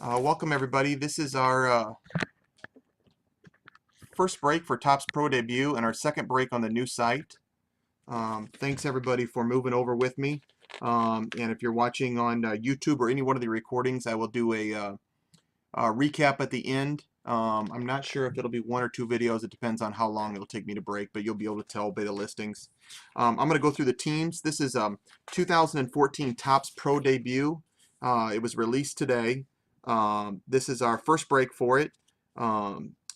Welcome everybody. This is our first break for Topps Pro debut and our second break on the new site. Thanks everybody for moving over with me. And if you're watching on YouTube or any one of the recordings, I will do a recap at the end. I'm not sure if it'll be one or two videos. It depends on how long it'll take me to break, but you'll be able to tell by the listings. I'm going to go through the teams. This is 2014 Topps Pro debut. It was released today. This is our first break for it.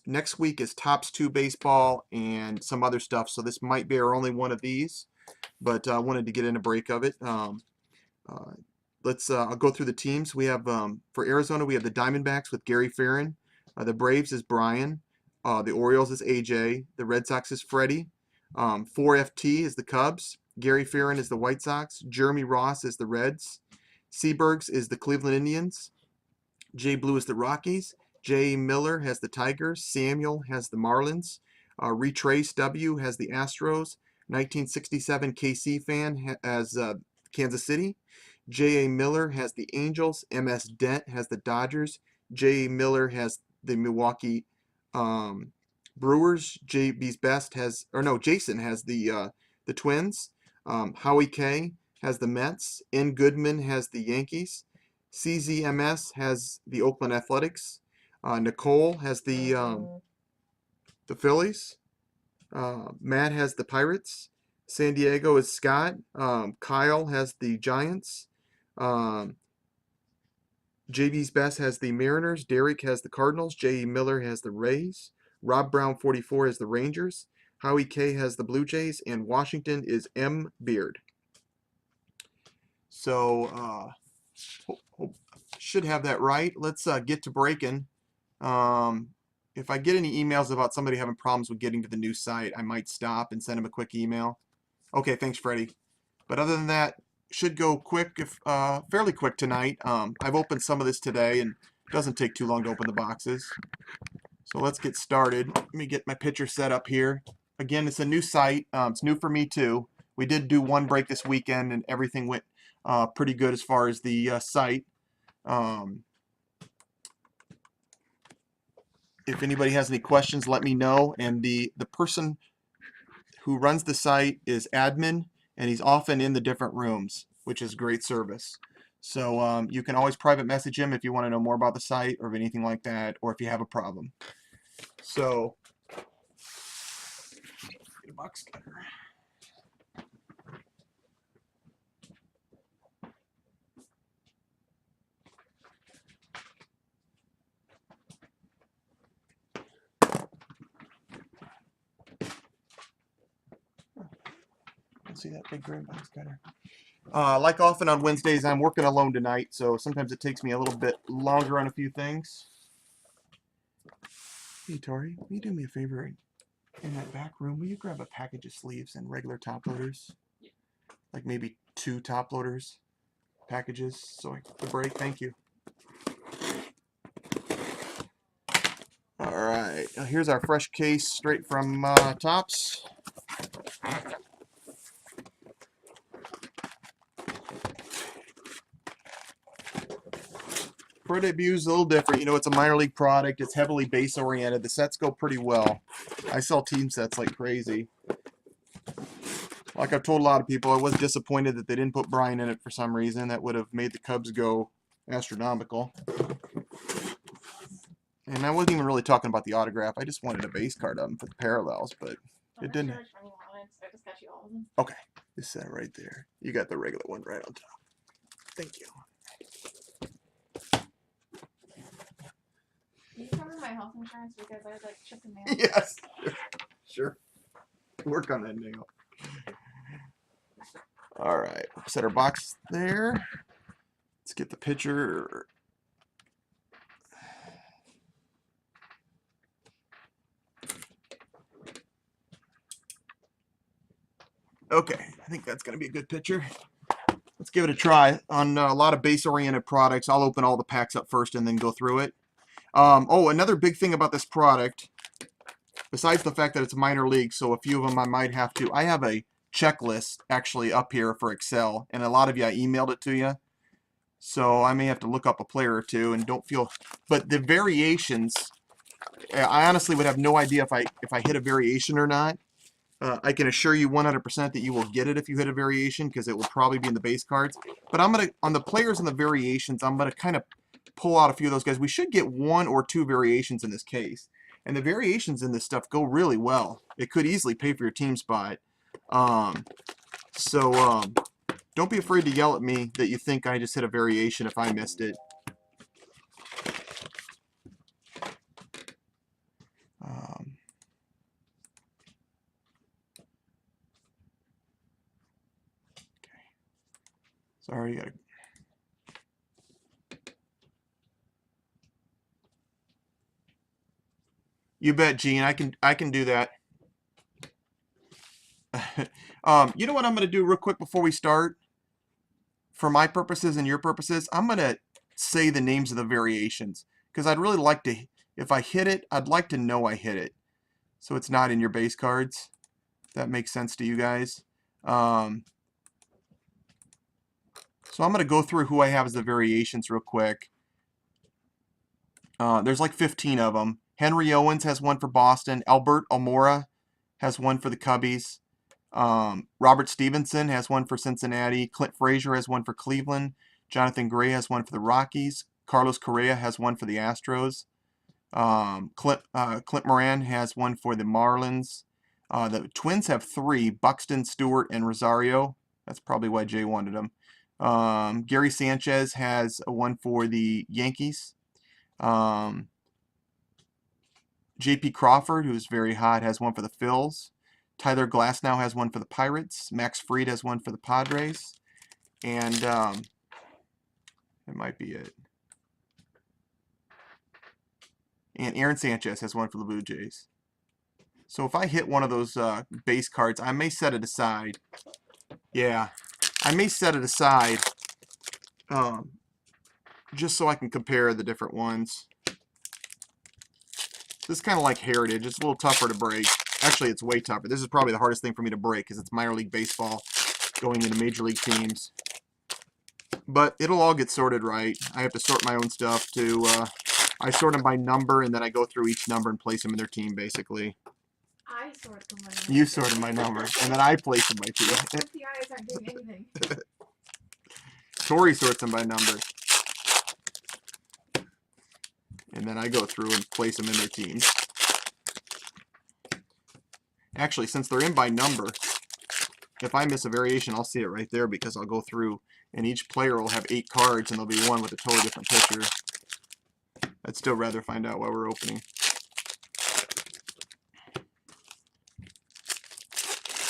Next week is Topps 2 baseball and some other stuff, so this might be our only one of these, but I wanted to get in a break of it. I'll go through the teams. We have, for Arizona, we have the Diamondbacks with Gary Farron. The Braves is Brian. The Orioles is AJ. The Red Sox is Freddie. 4FT is the Cubs. Gary Farron is the White Sox. Jeremy Ross is the Reds. Seabergs is the Cleveland Indians. Jay Blue is the Rockies. Jay Miller has the Tigers. Samuel has the Marlins. Retrace W has the Astros. 1967 KC fan has Kansas City. J.A. Miller has the Angels. M.S. Dent has the Dodgers. J.A. Miller has the Milwaukee Brewers. J.B.'s Best has, or no, Jason has the Twins. Howie K has the Mets. N. Goodman has the Yankees. CZMS has the Oakland Athletics. Nicole has the Phillies. Matt has the Pirates. San Diego is Scott. Kyle has the Giants. JB's Best has the Mariners. Derek has the Cardinals. J.E. Miller has the Rays. Rob Brown 44 has the Rangers. Howie K has the Blue Jays. And Washington is M. Beard. So, should have that right. Let's get to breaking. If I get any emails about somebody having problems with getting to the new site, I might stop and send them a quick email. Okay, thanks, Freddie. But other than that, should go quick, if fairly quick tonight. I've opened some of this today, and it doesn't take too long to open the boxes. So let's get started. Let me get my picture set up here. Again, it's a new site. It's new for me too. We did do one break this weekend, and everything went pretty good as far as the site. If anybody has any questions, let me know. And the person who runs the site is admin, and he's often in the different rooms, which is great service. So you can always private message him if you want to know more about the site or anything like that, or if you have a problem. So, get a box cutter. See that big green box cutter? Like often on Wednesdays, I'm working alone tonight, so sometimes it takes me a little bit longer on a few things. Hey, Tori, will you do me a favor in that back room? Will you grab a package of sleeves and regular top loaders? Like maybe 2 top loaders packages, so I can break. Thank you. All right, now here's our fresh case straight from Topps. Pro debut is a little different. You know, it's a minor league product. It's heavily base oriented. The sets go pretty well. I sell team sets like crazy. Like I've told a lot of people, I was disappointed that they didn't put Brian in it for some reason. That would have made the Cubs go astronomical. And I wasn't even really talking about the autograph. I just wanted a base card of him for the parallels, but it didn't. Okay, just set it right there. You got the regular one right on top. Thank you. You cover my health insurance because I like chip the mail. Yes, sure. Work on that nail. All right, set our box there. Let's get the picture. Okay, I think that's going to be a good picture. Let's give it a try. On a lot of base-oriented products, I'll open all the packs up first and then go through it. Oh, another big thing about this product, besides the fact that it's minor league, so a few of them I might have to. I have a checklist actually up here for Excel, and a lot of you, I emailed it to you. So I may have to look up a player or two, and don't feel, but the variations, I honestly would have no idea if I hit a variation or not. I can assure you 100% that you will get it if you hit a variation, because it will probably be in the base cards. But I'm going to, on the players and the variations, I'm going to kind of pull out a few of those guys. We should get 1 or 2 variations in this case. And the variations in this stuff go really well. It could easily pay for your team spot. Don't be afraid to yell at me that you think I just hit a variation if I missed it. Sorry, you gotta... You bet, Gene. I can do that. You know what I'm gonna do real quick before we start? For my purposes and your purposes, I'm gonna say the names of the variations, because I'd really like to, if I hit it, I'd like to know I hit it, so it's not in your base cards. If that makes sense to you guys. So I'm going to go through who I have as the variations real quick. There's like 15 of them. Henry Owens has one for Boston. Albert Almora has one for the Cubbies. Robert Stevenson has one for Cincinnati. Clint Frazier has one for Cleveland. Jonathan Gray has one for the Rockies. Carlos Correa has one for the Astros. Clint Moran has one for the Marlins. The Twins have 3, Buxton, Stewart, and Rosario. That's probably why Jay wanted them. Gary Sanchez has one for the Yankees. J.P. Crawford, who's very hot, has one for the Phils. Tyler Glasnow has one for the Pirates. Max Fried has one for the Padres. And that might be it. And Aaron Sanchez has one for the Blue Jays. So if I hit one of those base cards, I may set it aside. Yeah, I may set it aside just so I can compare the different ones. This is kind of like Heritage. It's a little tougher to break. Actually, it's way tougher. This is probably the hardest thing for me to break because it's minor league baseball going into major league teams. But it'll all get sorted right. I have to sort my own stuff too. I sort them by number, and then I go through each number and place them in their team, basically. I sort them by number. You sort them by number, and then I place them by team. The eyes aren't doing anything. Tori sorts them by number. And then I go through and place them in their teams. Actually, since they're in by number, if I miss a variation, I'll see it right there because I'll go through and each player will have 8 cards and there'll be one with a totally different picture. I'd still rather find out while we're opening.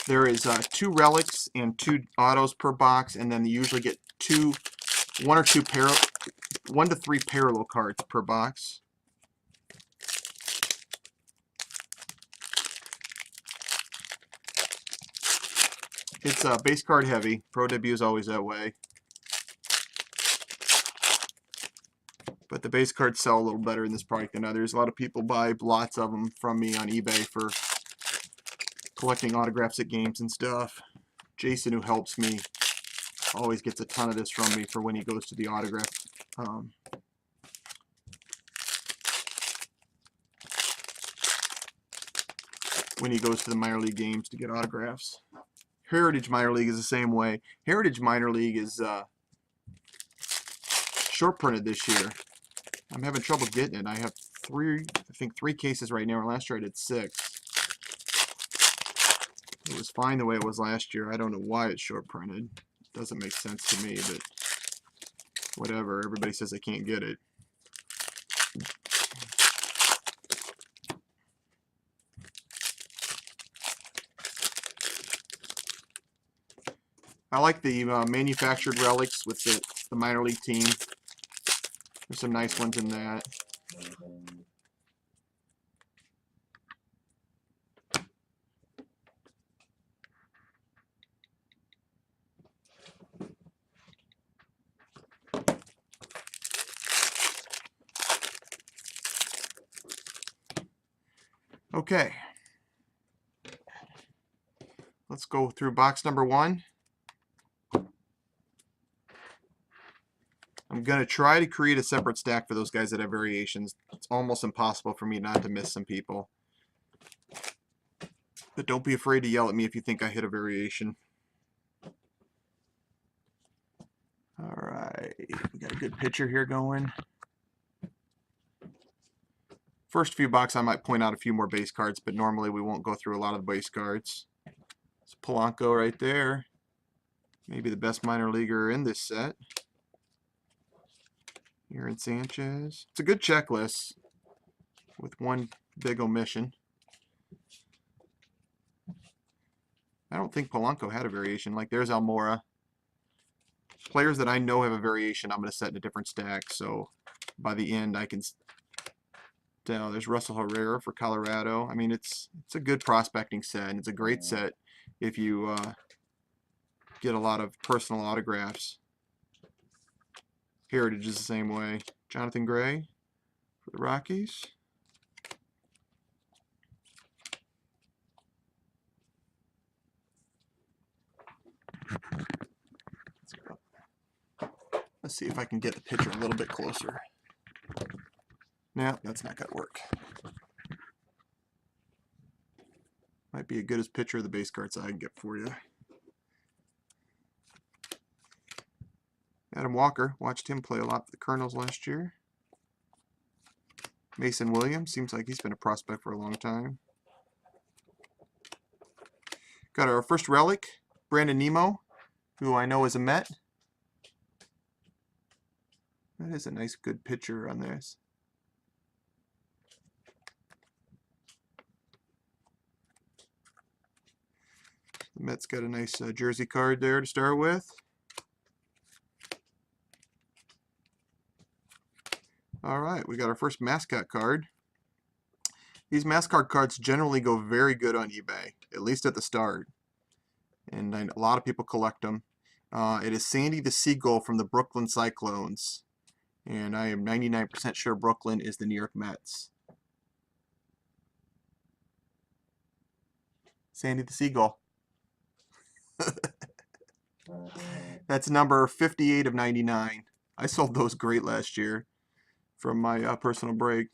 There is 2 relics and 2 autos per box, and then you usually get 1 to 3 parallel cards per box. It's base card heavy. Pro debut is always that way. But the base cards sell a little better in this product than others. A lot of people buy lots of them from me on eBay for collecting autographs at games and stuff. Jason, who helps me, always gets a ton of this from me for when he goes to the autograph. When he goes to the minor league games to get autographs. Heritage Minor League is the same way. Heritage Minor League is short printed this year. I'm having trouble getting it. I have 3 cases right now. Last year I did 6. It was fine the way it was last year. I don't know why it's short printed. It doesn't make sense to me, but whatever. Everybody says they can't get it. I like the manufactured relics with the minor league team. There's some nice ones in that. Okay. Let's go through box number 1. going to try to create a separate stack for those guys that have variations. It's almost impossible for me not to miss some people. But don't be afraid to yell at me if you think I hit a variation. All right, we got a good picture here going. First few boxes, I might point out a few more base cards, but normally we won't go through a lot of the base cards. It's Polanco right there. Maybe the best minor leaguer in this set. Aaron Sanchez. It's a good checklist with one big omission. I don't think Polanco had a variation. Like, there's Almora. Players that I know have a variation, I'm going to set in a different stack. So by the end, I can tell. There's Russell Herrera for Colorado. I mean, it's a good prospecting set, and it's a great set if you get a lot of personal autographs. Heritage is the same way. Jonathan Gray for the Rockies. Let's see if I can get the picture a little bit closer. No, that's not going to work. Might be as good as picture of the base cards I can get for you. Adam Walker, watched him play a lot for the Colonels last year. Mason Williams, seems like he's been a prospect for a long time. Got our first relic, Brandon Nimmo, who I know is a Met. That is a nice, good picture on this. The Mets got a nice jersey card there to start with. All right, we got our first mascot card. These mascot cards generally go very good on eBay, at least at the start. And a lot of people collect them. It is Sandy the Seagull from the Brooklyn Cyclones. And I am 99% sure Brooklyn is the New York Mets. Sandy the Seagull. That's number 58 of 99. I sold those great last year from my personal break.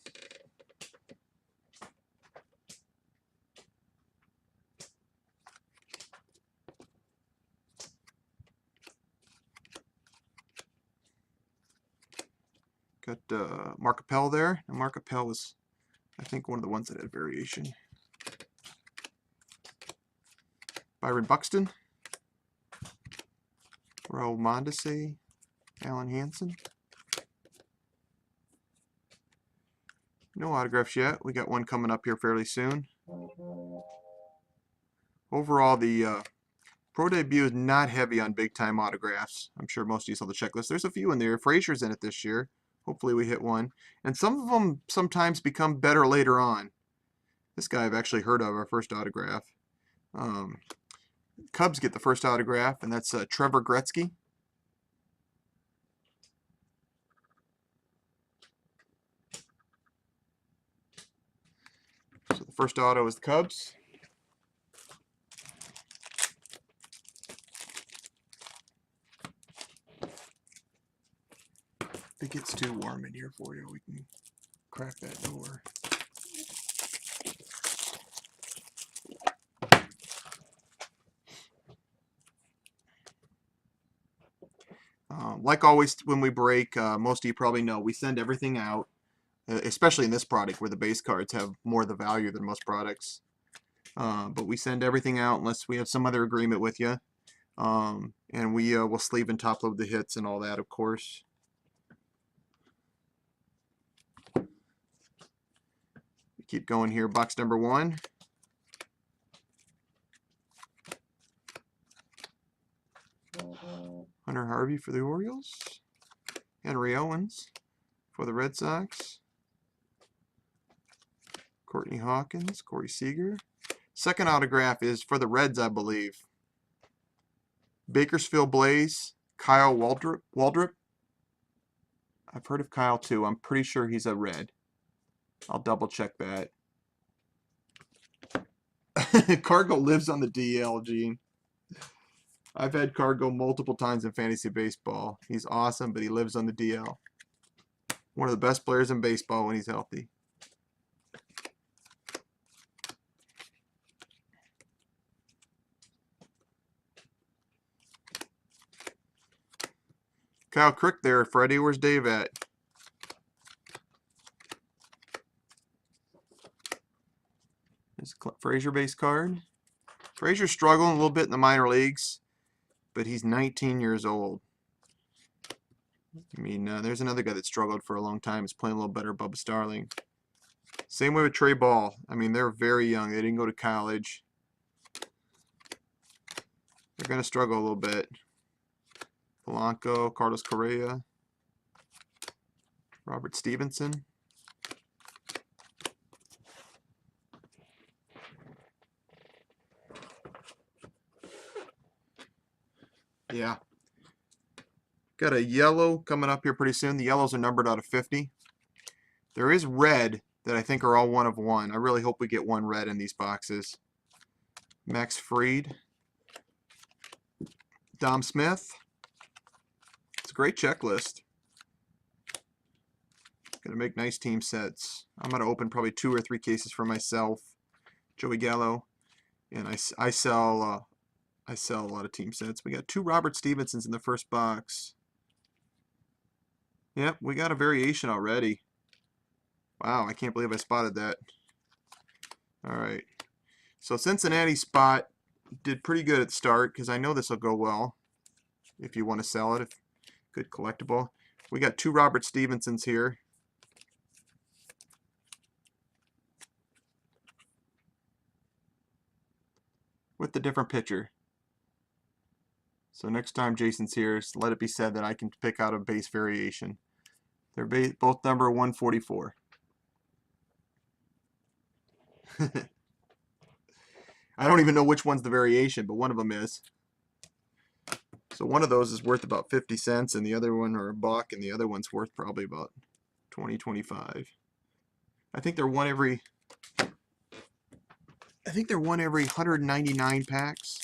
Got Mark Appel there. And Mark Appel was, I think, one of the ones that had variation. Byron Buxton. Raul Mondesi. Alan Hansen. No autographs yet. We got one coming up here fairly soon. Overall, the Pro Debut is not heavy on big-time autographs. I'm sure most of you saw the checklist. There's a few in there. Frazier's in it this year. Hopefully we hit one. And some of them sometimes become better later on. This guy I've actually heard of, our first autograph. Cubs get the first autograph, and that's Trevor Gretzky. So the first auto is the Cubs. If it gets too warm in here for you, we can crack that door. Like always, when we break, most of you probably know, we send everything out, especially in this product where the base cards have more of the value than most products. But we send everything out unless we have some other agreement with you. And we will sleeve and top load the hits and all that, of course. We keep going here. Box number 1. Hunter Harvey for the Orioles. Henry Owens for the Red Sox. Courtney Hawkins, Corey Seager. Second autograph is for the Reds, I believe. Bakersfield Blaze, Kyle Waldrop. I've heard of Kyle too. I'm pretty sure he's a Red. I'll double check that. Cargo lives on the DL, Gene. I've had Cargo multiple times in fantasy baseball. He's awesome, but he lives on the DL. One of the best players in baseball when he's healthy. Kyle Crick there, Freddie. Where's Dave at? There's a Frazier base card. Frazier's struggling a little bit in the minor leagues, but he's 19 years old. I mean, there's another guy that struggled for a long time. Is playing a little better, Bubba Starling. Same way with Trey Ball. I mean, they're very young. They didn't go to college. They're going to struggle a little bit. Polanco, Carlos Correa, Robert Stevenson. Yeah. Got a yellow coming up here pretty soon. The yellows are numbered out of 50. There is red that I think are all one of one. I really hope we get one red in these boxes. Max Fried. Dom Smith. It's a great checklist. Gonna make nice team sets. I'm gonna open probably 2 or 3 cases for myself. Joey Gallo. And I sell a lot of team sets. We got 2 Robert Stevensons in the first box. Yep, we got a variation already. Wow, I can't believe I spotted that. All right. So Cincinnati spot did pretty good at the start because I know this will go well if you want to sell it. Good collectible. We got 2 Robert Stevensons here. With the different pitcher. So next time Jason's here, let it be said that I can pick out a base variation. They're both number 144. I don't even know which one's the variation, but one of them is. So one of those is worth about 50 cents, and the other one, or $1, and the other one's worth probably about 20, 25. I think they're one every 199 packs.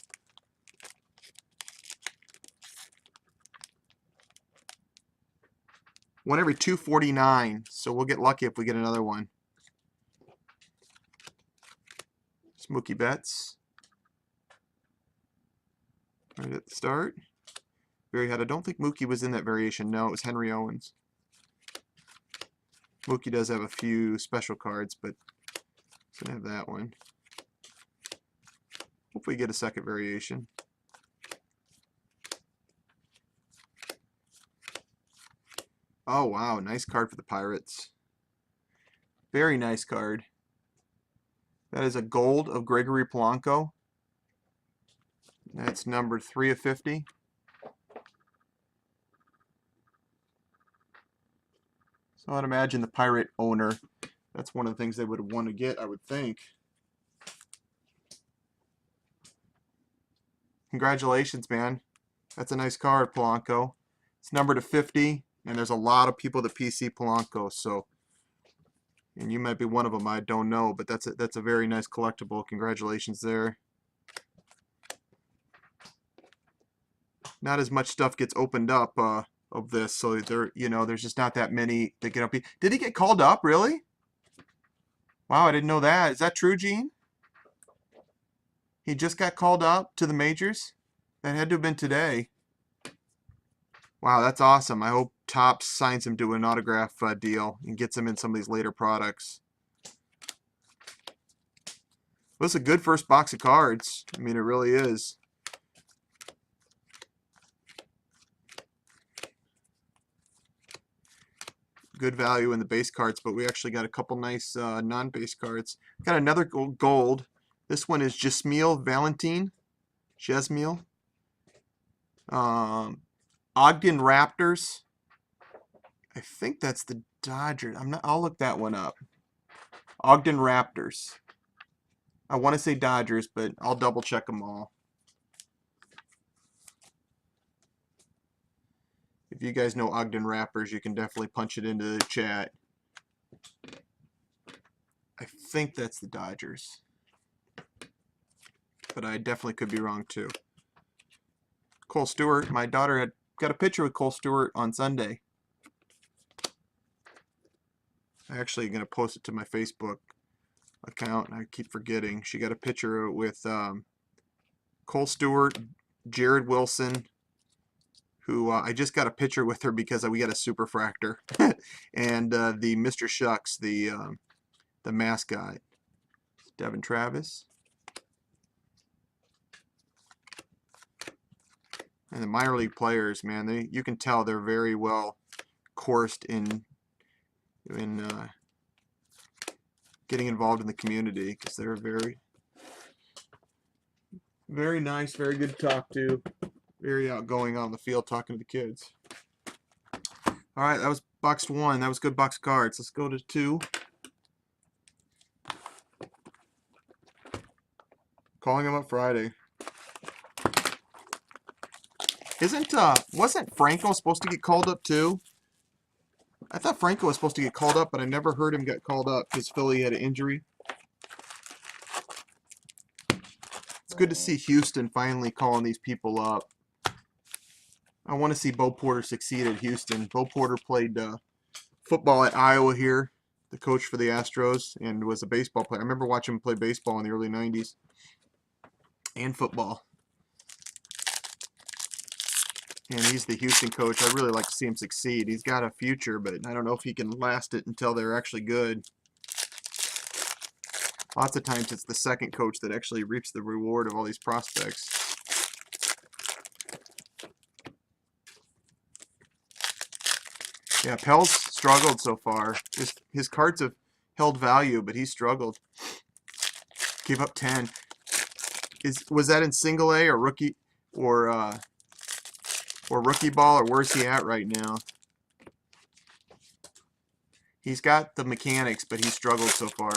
One every 249, so we'll get lucky if we get another one. Mookie Betts. Right at the start. I don't think Mookie was in that variation. No, it was Henry Owens. Mookie does have a few special cards, but he's going to have that one. Hopefully get a second variation. Oh, wow. Nice card for the Pirates. Very nice card. That is a gold of Gregory Polanco. That's number 3 of 50. So I'd imagine the Pirate owner, that's one of the things they would want to get, I would think. Congratulations, man. That's a nice card, Polanco. It's numbered to 50, and there's a lot of people that PC Polanco, so, and you might be one of them, I don't know, but that's a very nice collectible. Congratulations there. Not as much stuff gets opened up of this, so there's just not that many that get up. Did he get called up, really? Wow, I didn't know that. Is that true, Gene? He just got called up to the majors? That had to have been today. Wow, that's awesome. I hope Topps signs him to an autograph deal and gets him in some of these later products. Well, it's a good first box of cards. I mean, it really is. Good value in the base cards, but we actually got a couple nice non-base cards. Got another gold. This one is Jasmiel Valentin. Jasmiel. Ogden Raptors. I think that's the Dodgers. I'll look that one up. Ogden Raptors. I want to say Dodgers, but I'll double check them all. If you guys know Ogden Raptors, you can definitely punch it into the chat. I think that's the Dodgers. But I definitely could be wrong too. Cole Stewart. My daughter had got a picture with Cole Stewart on Sunday. I'm actually going to post it to my Facebook account. I keep forgetting. She got a picture with Cole Stewart, Jared Wilson, who I just got a picture with her because we got a superfractor, and the Mr. Shucks, the mascot, Devin Travis, and the minor league players. Man, you can tell they're very well coursed in getting involved in the community because they're very, very nice, very good to talk to. Very outgoing on the field talking to the kids. All right, that was box 1. That was good box cards. Let's go to 2. Calling him up Friday. Wasn't Franco supposed to get called up too? I thought Franco was supposed to get called up, but I never heard him get called up because Philly had an injury. It's good to see Houston finally calling these people up. I want to see Bo Porter succeed at Houston. Bo Porter played football at Iowa here, the coach for the Astros, and was a baseball player. I remember watching him play baseball in the early 90s and football. And he's the Houston coach. I really like to see him succeed. He's got a future, but I don't know if he can last it until they're actually good. Lots of times it's the second coach that actually reaps the reward of all these prospects. Yeah, Pell's struggled so far. His cards have held value, but he's struggled. Gave up 10. Was that in single A or rookie or rookie ball, or where's he at right now? He's got the mechanics, but he's struggled so far.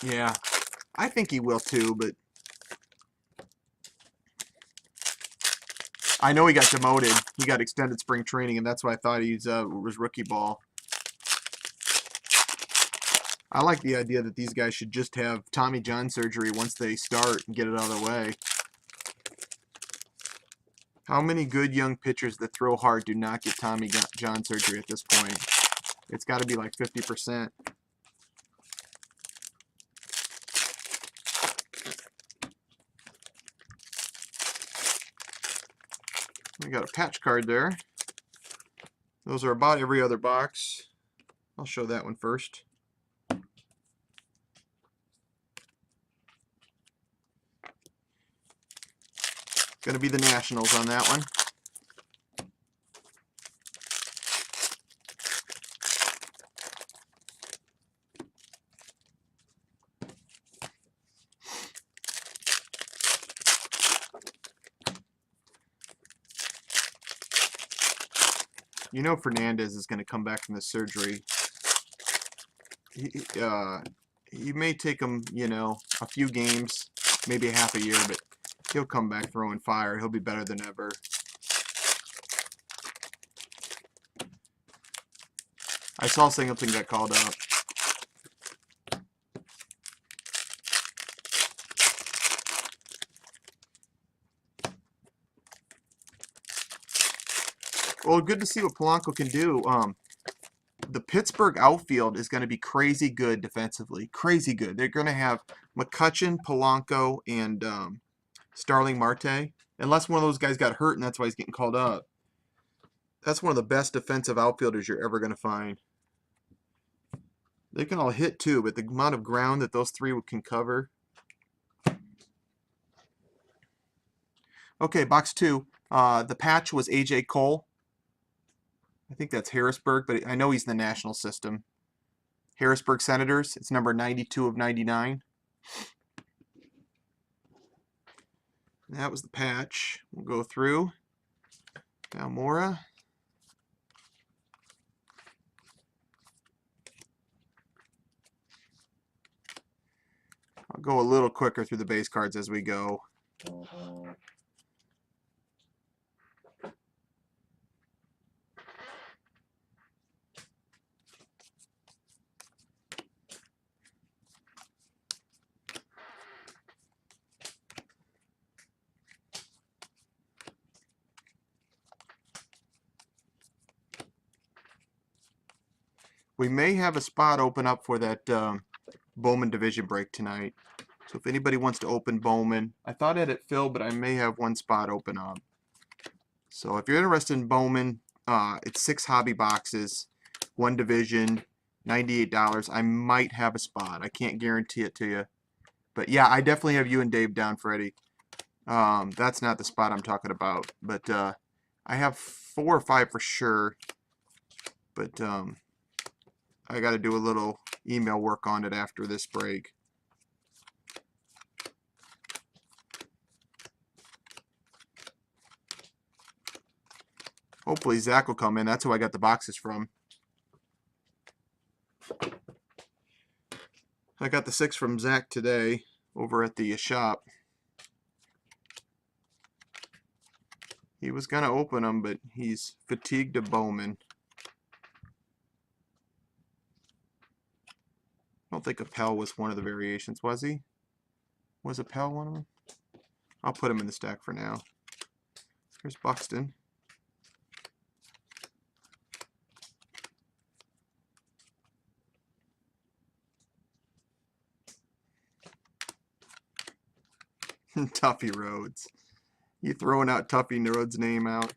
Yeah, I think he will too, but I know he got demoted. He got extended spring training, and that's why I thought he was rookie ball. I like the idea that these guys should just have Tommy John surgery once they start and get it out of the way. How many good young pitchers that throw hard do not get Tommy John surgery at this point? It's got to be like 50%. We got a patch card there. Those are about every other box. I'll show that one first. Going to be the Nationals on that one. You know Fernandez is going to come back from the surgery. He may take him, a few games, maybe half a year, but he'll come back throwing fire. He'll be better than ever. I saw Singleton get called up. Well, good to see what Polanco can do. The Pittsburgh outfield is going to be crazy good defensively. Crazy good. They're going to have McCutchen, Polanco, and Starling Marte. Unless one of those guys got hurt and that's why he's getting called up. That's one of the best defensive outfielders you're ever going to find. They can all hit too, but the amount of ground that those three can cover. Okay, box 2. The patch was A.J. Cole. I think that's Harrisburg, but I know he's in the national system. Harrisburg Senators. It's number 92 of 99. That was the patch. We'll go through. Almora. I'll go a little quicker through the base cards as we go. We may have a spot open up for that Bowman division break tonight. So if anybody wants to open Bowman, I thought it had filled, but I may have one spot open up. So if you're interested in Bowman, it's 6 hobby boxes, 1 division, $98. I might have a spot. I can't guarantee it to you. But yeah, I definitely have you and Dave down, Freddie. That's not the spot I'm talking about. But I have 4 or 5 for sure. But I got to do a little email work on it after this break. Hopefully Zach will come in. That's who I got the boxes from. I got the 6 from Zach today over at the shop. He was going to open them, but he's fatigued of Bowman. I don't think Appel was one of the variations, was he? Was Appel one of them? I'll put him in the stack for now. Here's Buxton. Tuffy Rhodes. You throwing out Tuffy Rhodes' name out?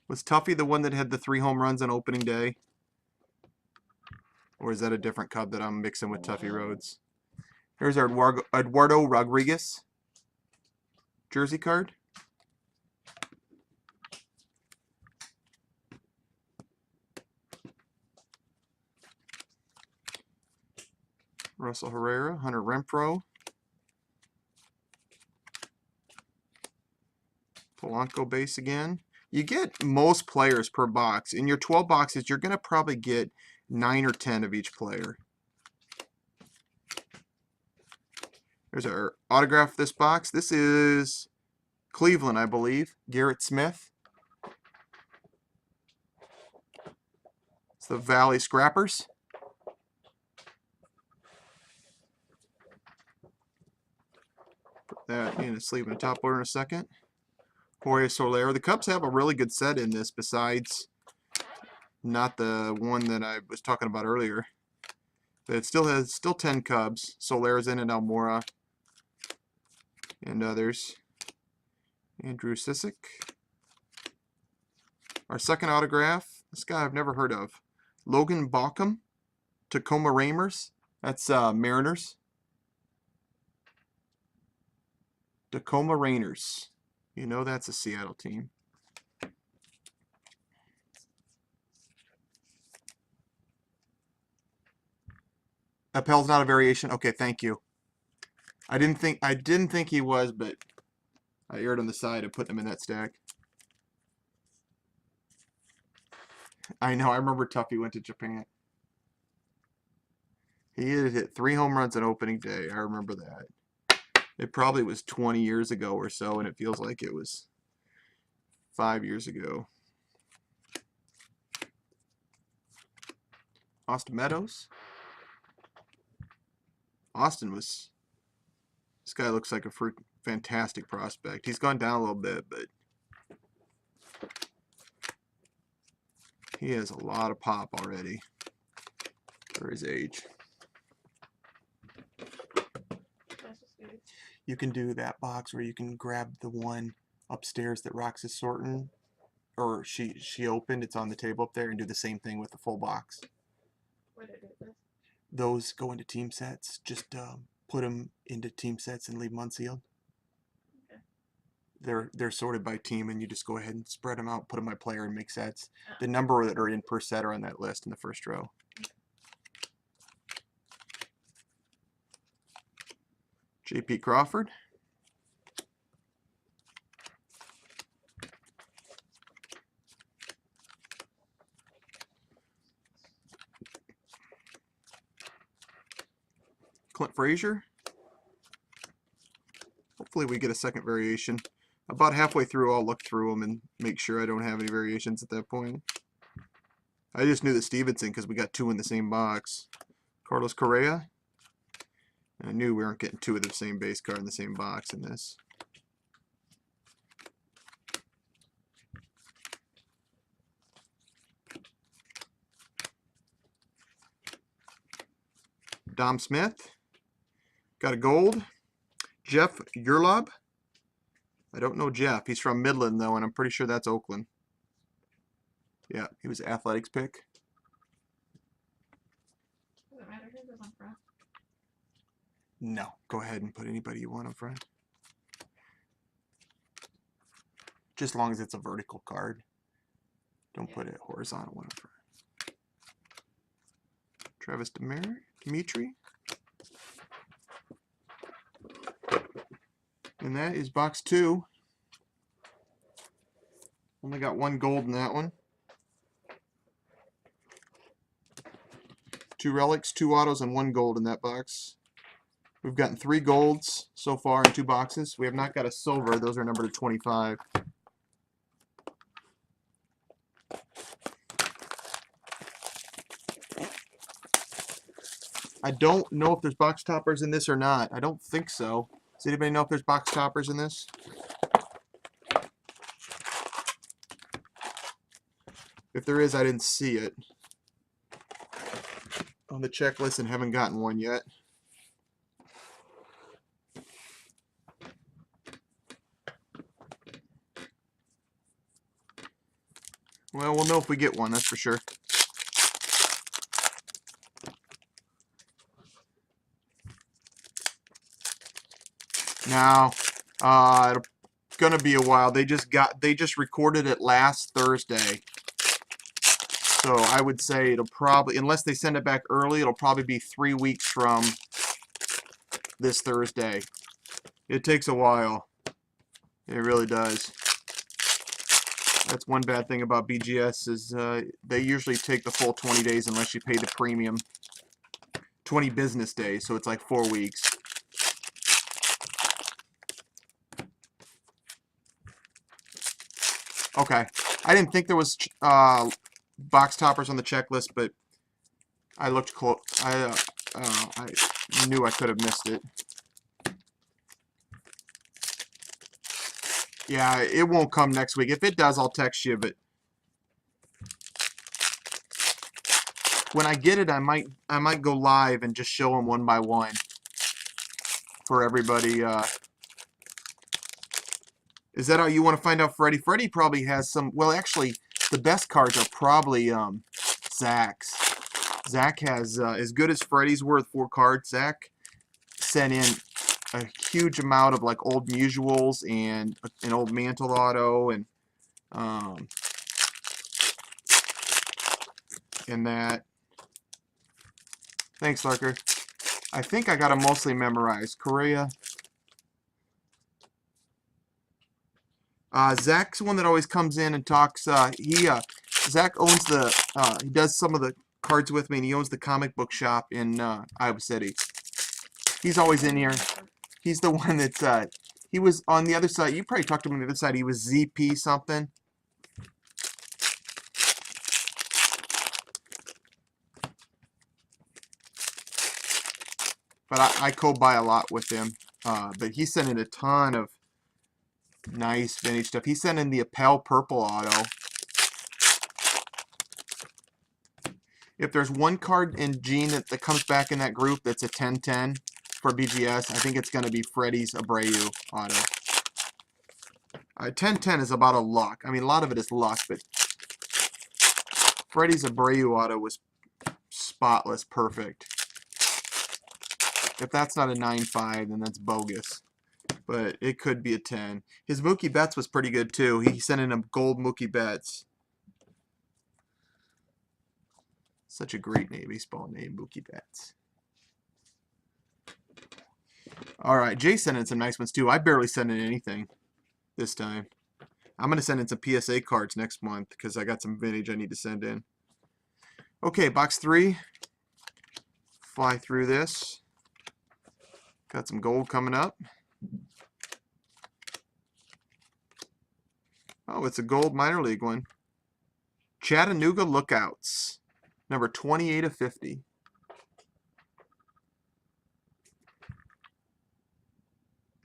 Was Tuffy the one that had the 3 home runs on opening day? Or is that a different Cub that I'm mixing with Tuffy Rhodes? Here's our Eduardo Rodriguez jersey card. Russell Herrera, Hunter Renfroe. Polanco base again. You get most players per box. In your 12 boxes, you're going to probably get 9 or 10 of each player. There's our autograph for this box. This is Cleveland, I believe. Garrett Smith. It's the Valley Scrappers. Put that in a sleeve in a top order in a second. Jorge Soler. The Cubs have a really good set in this besides not the one that I was talking about earlier. But it still has 10 Cubs. Soler's in it, Almora, and others. Andrew Sissick. Our second autograph, this guy I've never heard of. Logan Bauckham, Tacoma Ramers. That's Mariners. Tacoma Rainers. You know that's a Seattle team. Appel's not a variation. Okay, thank you. I didn't think he was, but I erred on the side of putting him in that stack. I know. I remember Tuffy went to Japan. He had hit 3 home runs on opening day. I remember that. It probably was 20 years ago or so, and it feels like it was 5 years ago. Austin Meadows. Austin was... This guy looks like a fantastic prospect. He's gone down a little bit, but he has a lot of pop already for his age. You can do that box where you can grab the one upstairs that Rox is sorting, or she opened. It's on the table up there, and do the same thing with the full box. Those go into team sets. Just put them into team sets and leave them unsealed. Okay. They're sorted by team, and you just go ahead and spread them out, put them by player, and make sets. The number that are in per set are on that list in the first row. J.P. Crawford. Clint Frazier. Hopefully we get a second variation. About halfway through, I'll look through them and make sure I don't have any variations at that point. I just knew that Stevenson because we got 2 in the same box. Carlos Correa. And I knew we weren't getting 2 of the same base card in the same box in this. Dom Smith. Got a gold. Jeff Urlaub. I don't know Jeff. He's from Midland, though, and I'm pretty sure that's Oakland. Yeah, he was Athletics pick. Does it matter who goes on front? No. Go ahead and put anybody you want in front. Just as long as it's a vertical card. Don't put a horizontal one in front. Travis Dimitri. And that is box 2. Only got 1 gold in that one. 2 relics, 2 autos, and 1 gold in that box. We've gotten 3 golds so far in 2 boxes. We have not got a silver. Those are numbered to 25. I don't know if there's box toppers in this or not. I don't think so. Does anybody know if there's box toppers in this? If there is, I didn't see it on the checklist and haven't gotten one yet. Well, we'll know if we get one, that's for sure. Now, it's gonna be a while. They just recorded it last Thursday. So I would say it'll probably, unless they send it back early, it'll probably be 3 weeks from this Thursday. It takes a while. It really does. That's one bad thing about BGS is they usually take the full 20 days unless you pay the premium. 20 business days, so it's like 4 weeks. Okay, I didn't think there was box toppers on the checklist, but I looked close. I knew I could have missed it. Yeah, it won't come next week. If it does, I'll text you. But when I get it, I might go live and just show them one by one for everybody. Is that how you want to find out Freddie? Freddie probably has some. Well, actually, the best cards are probably Zach's. Zach has as good as Freddie's worth 4 cards. Zach sent in a huge amount of like old Mutuals and an old Mantle auto and that. Thanks, Larker. I think I got them mostly memorized. Correa. Zach's one that always comes in and talks. Zach owns the. He does some of the cards with me, and he owns the comic book shop in Iowa City. He's always in here. He's the one that's. He was on the other side. You probably talked to him on the other side. He was ZP something. But I co-buy a lot with him. But he sent in a ton of nice vintage stuff. He sent in the Appel Purple auto. If there's one card in Gene that comes back in that group that's a 10-10 for BGS, I think it's going to be Freddie's Abreu auto. 10-10 is about a luck. I mean, a lot of it is luck, but Freddie's Abreu auto was spotless, perfect. If that's not a 9-5, then that's bogus. But it could be a 10. His Mookie Betts was pretty good, too. He sent in a gold Mookie Betts. Such a great baseball name, Mookie Betts. All right, Jay sent in some nice ones, too. I barely sent in anything this time. I'm going to send in some PSA cards next month because I got some vintage I need to send in. Okay, box 3. Fly through this. Got some gold coming up. Oh, it's a gold minor league one. Chattanooga Lookouts. Number 28 of 50.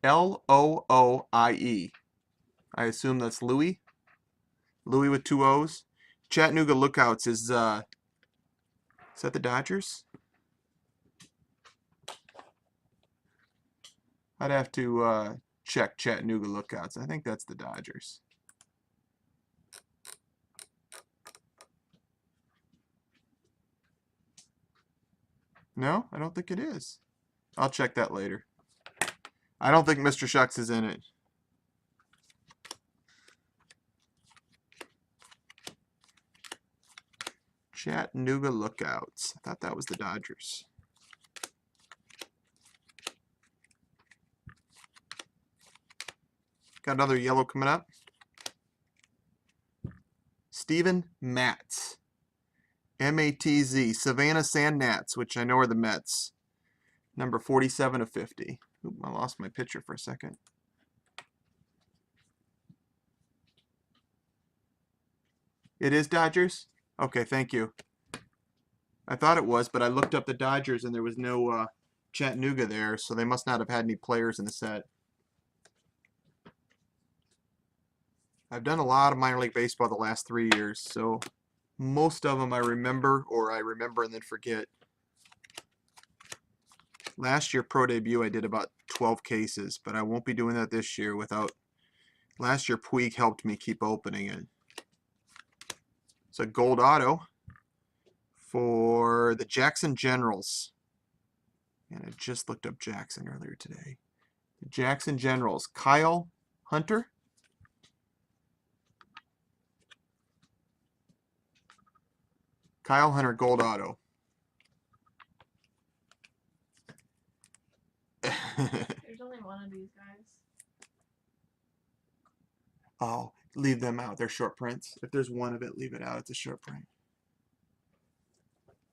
L-O-O-I-E. I assume that's Louis. Louis with 2 O's. Chattanooga Lookouts is that the Dodgers? I'd have to check Chattanooga Lookouts. I think that's the Dodgers. No, I don't think it is. I'll check that later. I don't think Mr. Shucks is in it. Chattanooga Lookouts. I thought that was the Dodgers. Got another yellow coming up. Steven Matz. M-A-T-Z. Savannah Sand Gnats, which I know are the Mets. Number 47 of 50. Oop, I lost my picture for a second. It is Dodgers? Okay, thank you. I thought it was, but I looked up the Dodgers and there was no Chattanooga there, so they must not have had any players in the set. I've done a lot of minor league baseball the last 3 years, so most of them I remember, or I remember and then forget. Last year, pro debut, I did about 12 cases, but I won't be doing that this year without... Last year, Puig helped me keep opening it. It's a gold auto for the Jackson Generals. And I just looked up Jackson earlier today. The Jackson Generals. Kyle Hunter. Kyle Hunter gold auto. There's only one of these guys. Oh, leave them out. They're short prints. If there's one of it, leave it out. It's a short print.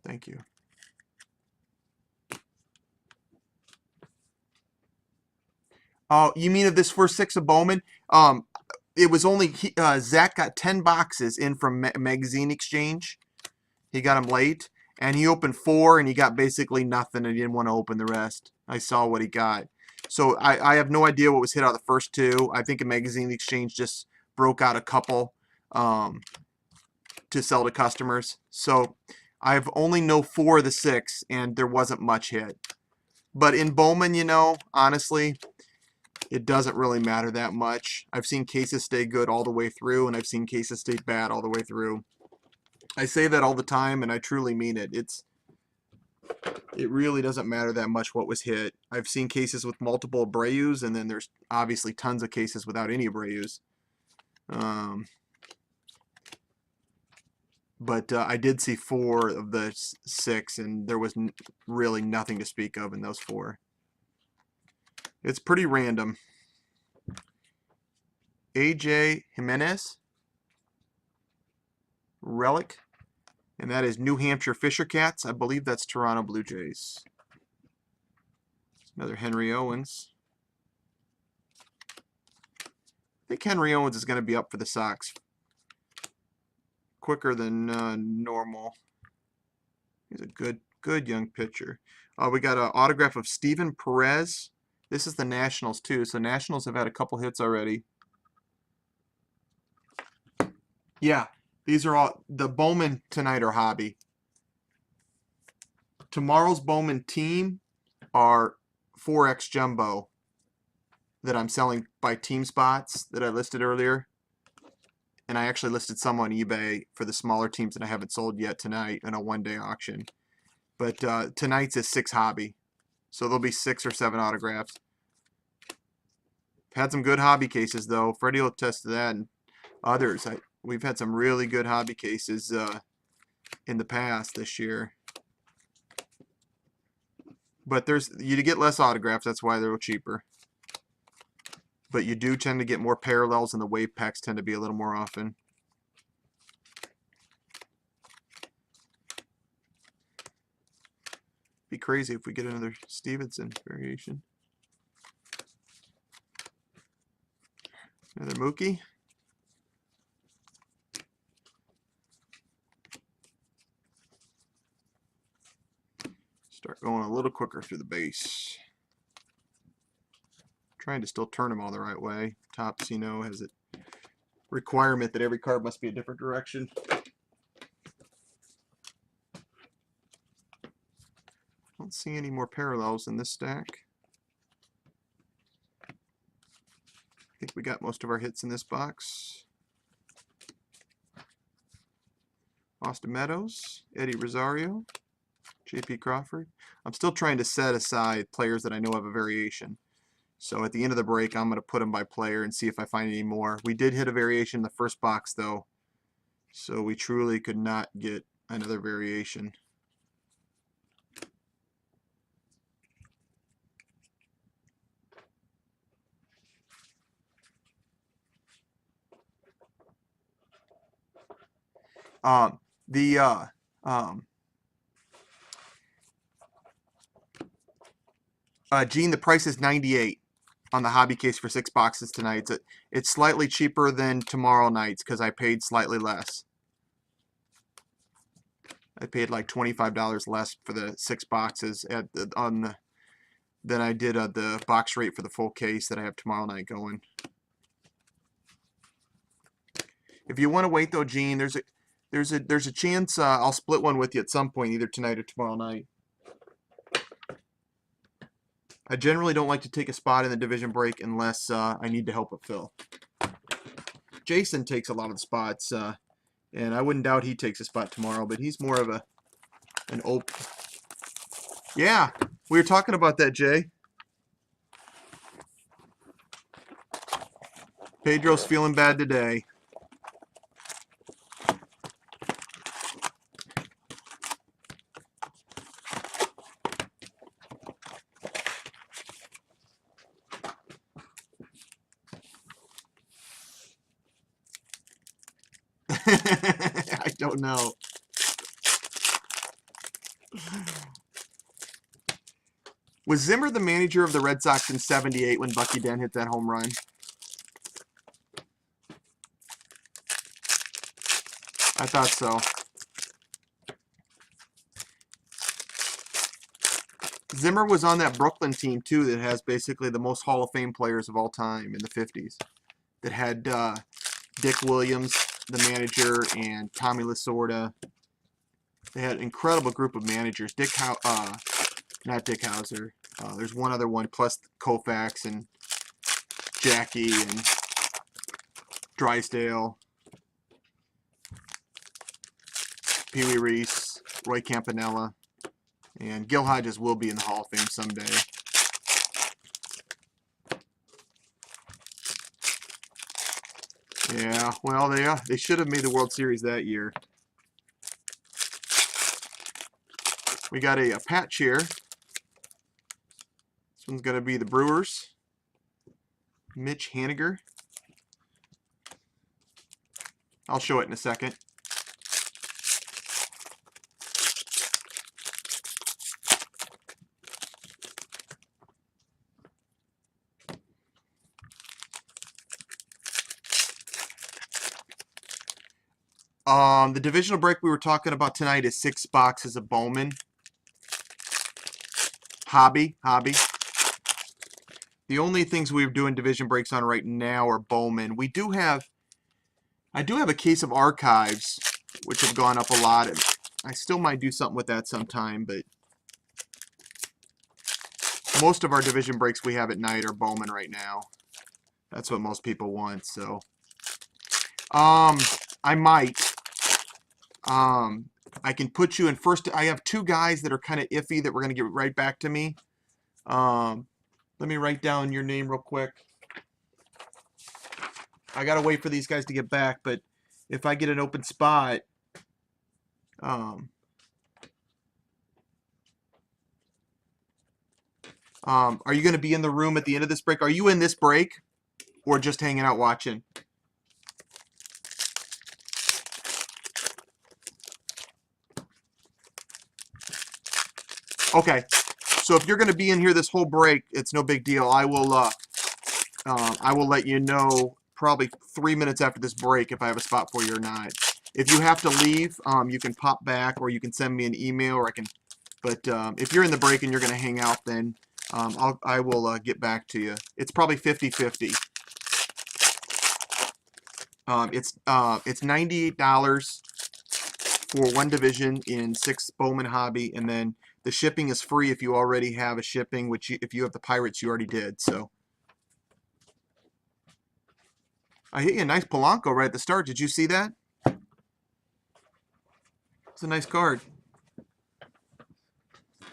Thank you. Oh, you mean of this first 6 of Bowman? It was only Zach got 10 boxes in from Magazine Exchange. He got them late, and he opened 4, and he got basically nothing, and he didn't want to open the rest. I saw what he got. So I have no idea what was hit out of the first 2. I think a Magazine Exchange just broke out a couple to sell to customers. So I've only know 4 of the 6, and there wasn't much hit. But in Bowman, you know, honestly, it doesn't really matter that much. I've seen cases stay good all the way through, and I've seen cases stay bad all the way through. I say that all the time, and I truly mean it. It really doesn't matter that much what was hit. I've seen cases with multiple Abreu's, and then there's obviously tons of cases without any Abreu's. But I did see 4 of the 6, and there was really nothing to speak of in those 4. It's pretty random. AJ Jimenez. Relic. And that is New Hampshire Fisher Cats. I believe that's Toronto Blue Jays. Another Henry Owens. I think Henry Owens is going to be up for the Sox quicker than normal. He's a good young pitcher. We got an autograph of Steven Perez. This is the Nationals too, so Nationals have had a couple hits already. Yeah, these are all, the Bowman tonight are hobby. Tomorrow's Bowman team are 4X Jumbo that I'm selling by team spots that I listed earlier. And I actually listed some on eBay for the smaller teams that I haven't sold yet tonight in a one-day auction. But tonight's is 6 hobby. So there'll be 6 or 7 autographs. Had some good hobby cases, though. Freddie will attest to that, and others. We've had some really good hobby cases in the past this year. But you get less autographs. That's why they're cheaper. But you do tend to get more parallels, and the wave packs tend to be a little more often. Be crazy if we get another Stevenson variation. Another Mookie. Start going a little quicker through the base. Trying to still turn them all the right way. Topps, you know, has a requirement that every card must be a different direction. Don't see any more parallels in this stack. think we got most of our hits in this box. Austin Meadows, Eddie Rosario, J.P. Crawford. I'm still trying to set aside players that I know have a variation. So at the end of the break, I'm going to put them by player and see if I find any more. We did hit a variation in the first box, though, so we truly could not get another variation. Gene, the price is $98 on the hobby case for 6 boxes tonight. It's slightly cheaper than tomorrow night's because I paid slightly less. I paid like $25 less for the 6 boxes than I did the box rate for the full case that I have tomorrow night going. If you want to wait though, Gene, there's a chance I'll split one with you at some point, either tonight or tomorrow night. I generally don't like to take a spot in the division break unless I need to help it fill. Jason takes a lot of the spots, and I wouldn't doubt he takes a spot tomorrow, but he's more of an open. Yeah, we were talking about that, Jay. Pedro's feeling bad today. I don't know. Was Zimmer the manager of the Red Sox in '78 when Bucky Dent hit that home run? I thought so. Zimmer was on that Brooklyn team, too, that has basically the most Hall of Fame players of all time in the 50s. That had Dick Williams, the manager, and Tommy Lasorda. They had an incredible group of managers. Not Dick Hauser. There's one other one, plus Koufax and Jackie and Drysdale, Pee Wee Reese, Roy Campanella, and Gil Hodges will be in the Hall of Fame someday. Yeah, well, they should have made the World Series that year. We got a patch here. This one's going to be the Brewers. Mitch Haniger. I'll show it in a second. The divisional break we were talking about tonight is 6 boxes of Bowman. Hobby. The only things we're doing division breaks on right now are Bowman. I do have a case of Archives, which have gone up a lot. I still might do something with that sometime, but most of our division breaks we have at night are Bowman right now. That's what most people want, so. I might. I can put you in first. I have 2 guys that are kind of iffy that we're going to get right back to me. Let me write down your name real quick. I got to wait for these guys to get back, but if I get an open spot, are you going to be in the room at the end of this break? Are you in this break or just hanging out watching? Okay, so if you're going to be in here this whole break, it's no big deal. I will let you know probably 3 minutes after this break if I have a spot for you or not. If you have to leave, you can pop back or you can send me an email, or I can. But if you're in the break and you're going to hang out, then I will get back to you. It's probably 50-50. It's $98 for 1 division in 6 Bowman Hobby, and then the shipping is free if you already have a shipping, which if you have the Pirates, you already did. So, I hit you a nice Polanco right at the start. Did you see that? It's a nice card. I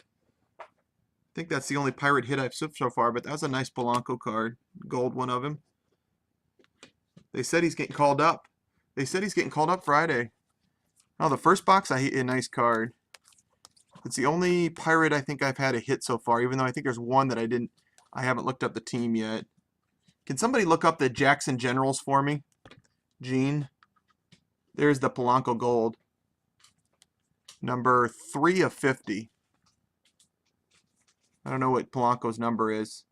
think that's the only pirate hit I've sipped so far, but that was a nice Polanco card. Gold one of him. They said he's getting called up. They said he's getting called up Friday. Oh, the first box, I hit a nice card. It's the only pirate I think I've had a hit so far, even though I think there's one that I haven't looked up the team yet. Can somebody look up the Jackson Generals for me? Gene. There's the Polanco Gold. Number 3 of 50. I don't know what Polanco's number is.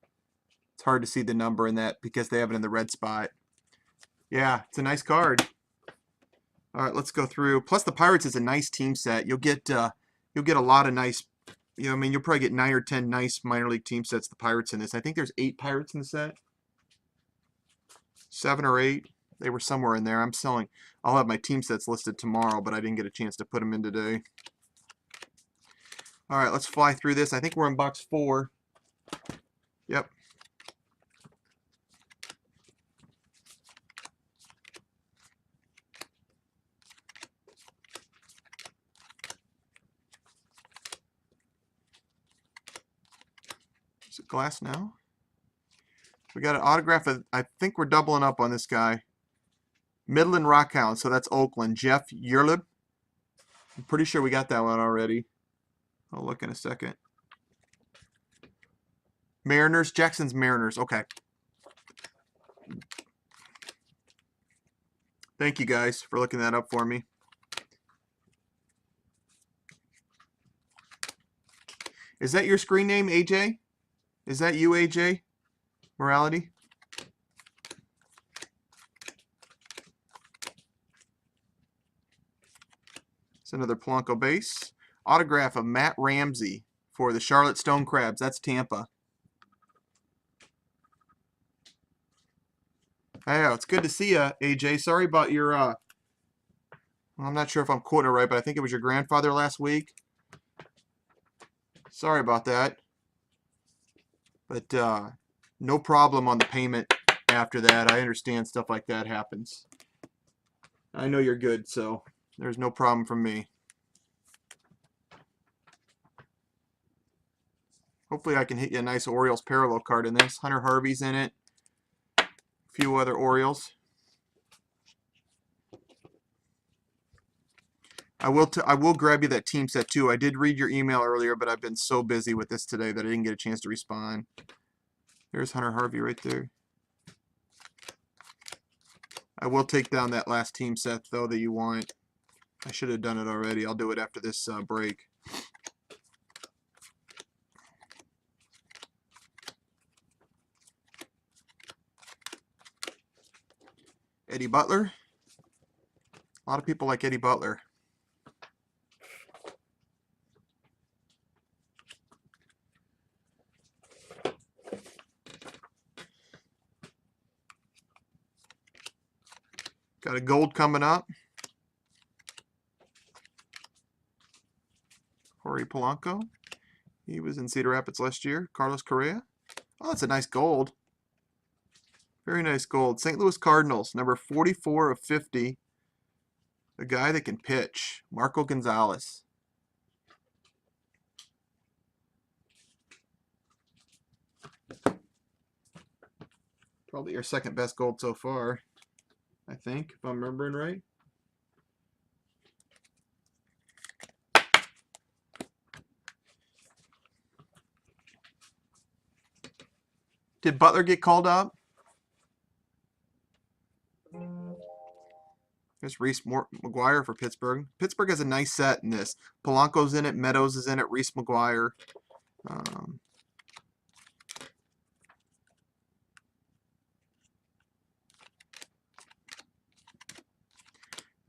It's hard to see the number in that because they have it in the red spot. Yeah, it's a nice card. All right, let's go through. Plus, the Pirates is a nice team set. You'll get a lot of nice. I mean, you'll probably get 9 or 10 nice minor league team sets. The Pirates in this. I think there's 8 Pirates in the set. 7 or 8. They were somewhere in there. I'll have my team sets listed tomorrow, but I didn't get a chance to put them in today. All right, let's fly through this. I think we're in box 4. Yep. Is it glass now? We got an autograph of, I think we're doubling up on this guy. Midland Rockhound, so that's Oakland. Jeff Yerlib. I'm pretty sure we got that one already. I'll look in a second. Mariners, Jackson's Mariners. Okay. Thank you guys for looking that up for me. Is that your screen name, AJ? Is that you, AJ? Morality? It's another Polanco base. Autograph of Matt Ramsey for the Charlotte Stone Crabs. That's Tampa. Hey, it's good to see you, AJ. Sorry about your, I'm not sure if I'm quoting it right, but I think it was your grandfather last week. Sorry about that. But no problem on the payment after that. I understand stuff like that happens. I know you're good, so there's no problem from me. Hopefully I can hit you a nice Orioles parallel card in this. Hunter Harvey's in it. A few other Orioles. I will grab you that team set too. I did read your email earlier, but I've been so busy with this today that I didn't get a chance to respond. There's Hunter Harvey right there. I will take down that last team set though that you want. I should have done it already. I'll do it after this break. Eddie Butler. A lot of people like Eddie Butler. Got a gold coming up. Jorge Polanco. He was in Cedar Rapids last year. Carlos Correa. Oh, that's a nice gold. Very nice gold. St. Louis Cardinals, number 44 of 50. A guy that can pitch. Marco Gonzalez. Probably your second best gold so far, I think, if I'm remembering right. Did Butler get called up? There's Reese McGuire for Pittsburgh. Pittsburgh has a nice set in this. Polanco's in it. Meadows is in it. Reese McGuire.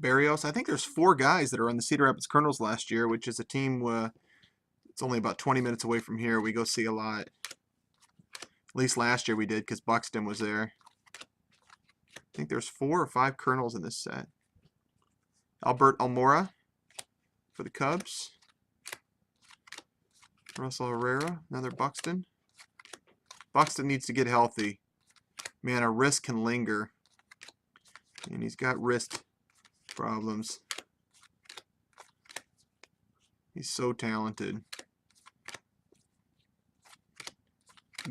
Barrios. I think there's 4 guys that are on the Cedar Rapids Colonels last year, which is a team it's only about 20 minutes away from here. We go see a lot. At least last year we did because Buxton was there. I think there's 4 or 5 Colonels in this set. Albert Almora for the Cubs. Russell Herrera, another Buxton. Buxton needs to get healthy. Man, a wrist can linger. And he's got wrist problems. He's so talented.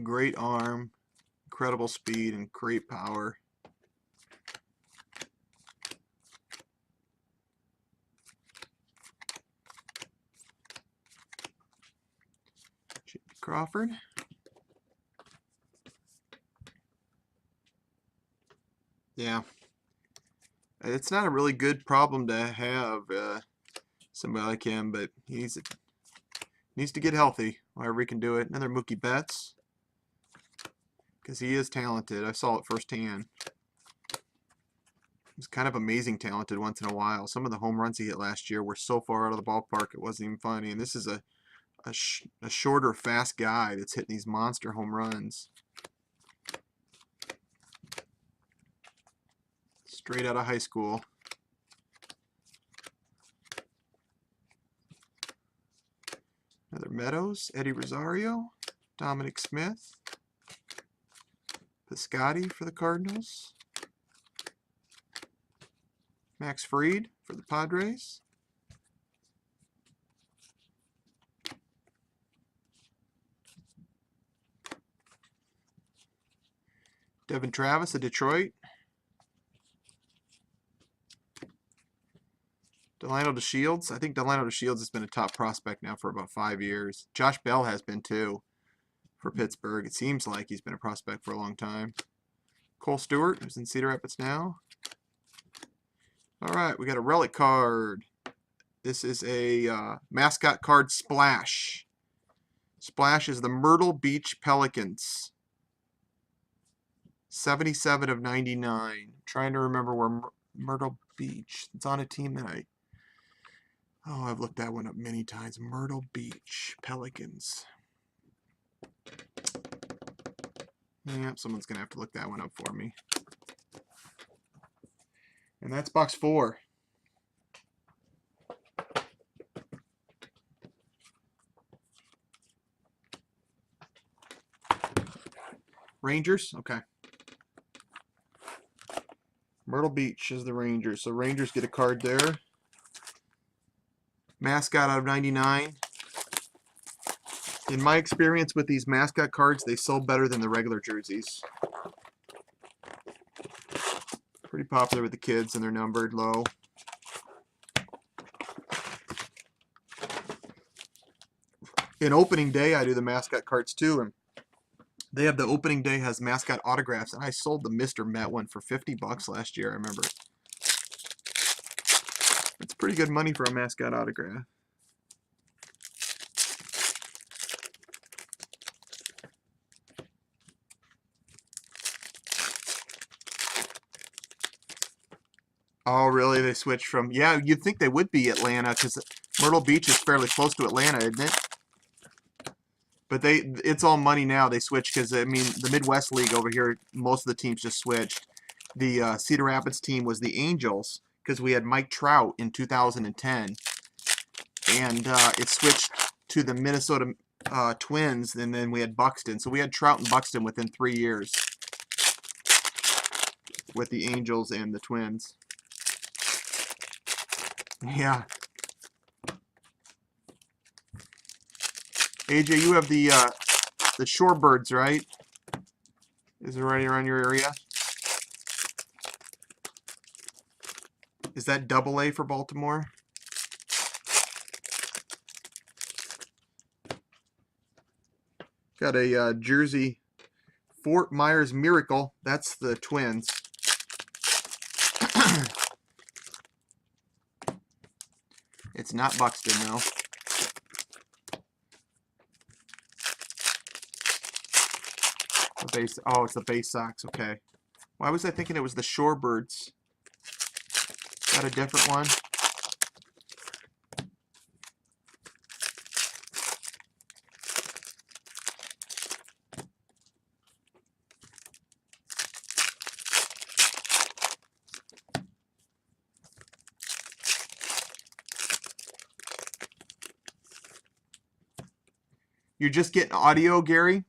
Great arm, incredible speed, and great power. J.P. Crawford. Yeah. It's not a really good problem to have, somebody like him, but he needs to get healthy wherever he can do it. Another Mookie Betts, because he is talented. I saw it firsthand. He's kind of amazing talented once in a while. Some of the home runs he hit last year were so far out of the ballpark it wasn't even funny. And this is a shorter, fast guy that's hitting these monster home runs. Straight out of high school. Another Meadows, Eddie Rosario, Dominic Smith, Piscotty for the Cardinals, Max Fried for the Padres, Devin Travis of Detroit, Delano DeShields. I think Delano DeShields has been a top prospect now for about 5 years. Josh Bell has been too for Pittsburgh. It seems like he's been a prospect for a long time. Cole Stewart, who's in Cedar Rapids now. All right, we got a relic card. This is a mascot card, Splash. Splash is the Myrtle Beach Pelicans. 77 of 99. Trying to remember where Myrtle Beach. It's on a team that I've looked that one up many times. Myrtle Beach Pelicans. Yeah, someone's going to have to look that one up for me. And that's box 4. Rangers? Okay. Myrtle Beach is the Rangers. So Rangers get a card there. Mascot out of 99. In my experience with these mascot cards, they sold better than the regular jerseys. Pretty popular with the kids, and they're numbered low. In opening day, I do the mascot cards too, and they have the opening day has mascot autographs, and I sold the Mr. Met one for $50 last year, I remember. It's pretty good money for a mascot autograph. Oh, really? They switched from... Yeah, you'd think they would be Atlanta, because Myrtle Beach is fairly close to Atlanta, isn't it? But it's all money now. They switched because, I mean, the Midwest League over here, most of the teams just switched. The Cedar Rapids team was the Angels, because we had Mike Trout in 2010. And it switched to the Minnesota Twins, and then we had Buxton. So we had Trout and Buxton within 3 years with the Angels and the Twins. Yeah. AJ, you have the Shorebirds, right? Is it right around your area? Is that AA for Baltimore? Got a jersey, Fort Myers Miracle. That's the Twins. It's not Buxton, though. Oh, it's the Bay Sox. Okay. Why was I thinking it was the Shorebirds? Got a different one? You're just getting audio, Gary?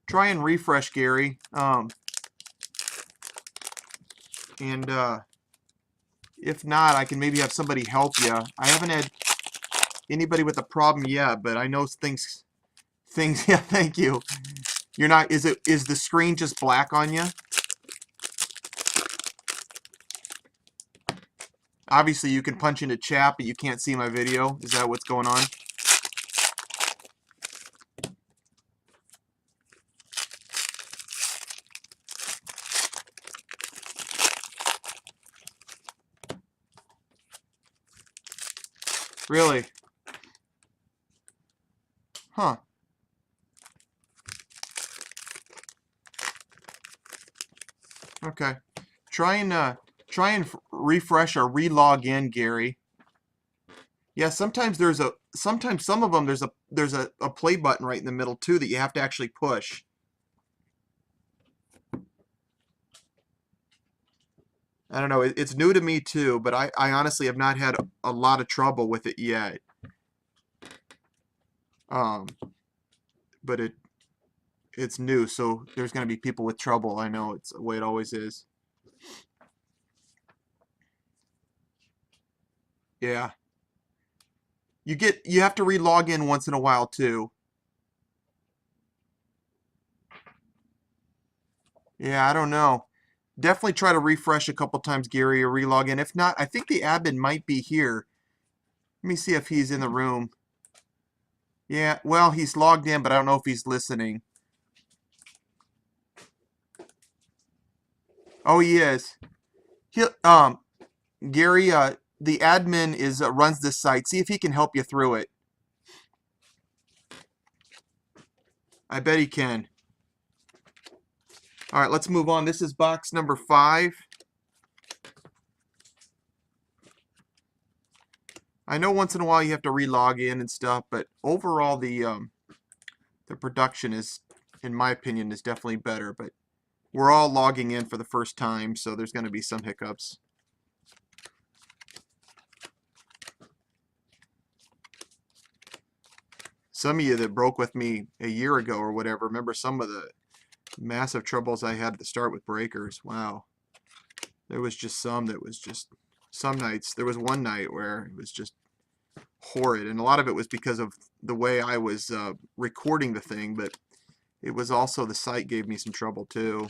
try and refresh, Gary. And if not, I can maybe have somebody help you. I haven't had anybody with a problem yet, but I know things. Yeah, thank you. You're not. Is the screen just black on you? Obviously, you can punch into chat, but you can't see my video. Is that what's going on? Really? Huh. Okay. Try and refresh or relog in, Gary. Yeah, sometimes some of them there's a play button right in the middle too that you have to actually push. I don't know. It's new to me too, but I honestly have not had a lot of trouble with it yet. But it's new, so there's going to be people with trouble. I know it's the way it always is. Yeah. You have to re-log in once in a while too. Yeah, I don't know. Definitely try to refresh a couple times, Gary, or re-log in. If not, I think the admin might be here. Let me see if he's in the room. Yeah, well, he's logged in, but I don't know if he's listening. Oh, he is. Gary, the admin runs this site. See if he can help you through it. I bet he can. All right, let's move on. This is box number 5. I know once in a while you have to re-log in and stuff, but overall the production is, in my opinion, is definitely better. But we're all logging in for the first time, so there's going to be some hiccups. Some of you that broke with me a year ago or whatever, remember some of the massive troubles I had at the start with breakers. Wow. There was just some nights. There was one night where it was just horrid, and a lot of it was because of the way I was recording the thing, but it was also the site gave me some trouble too.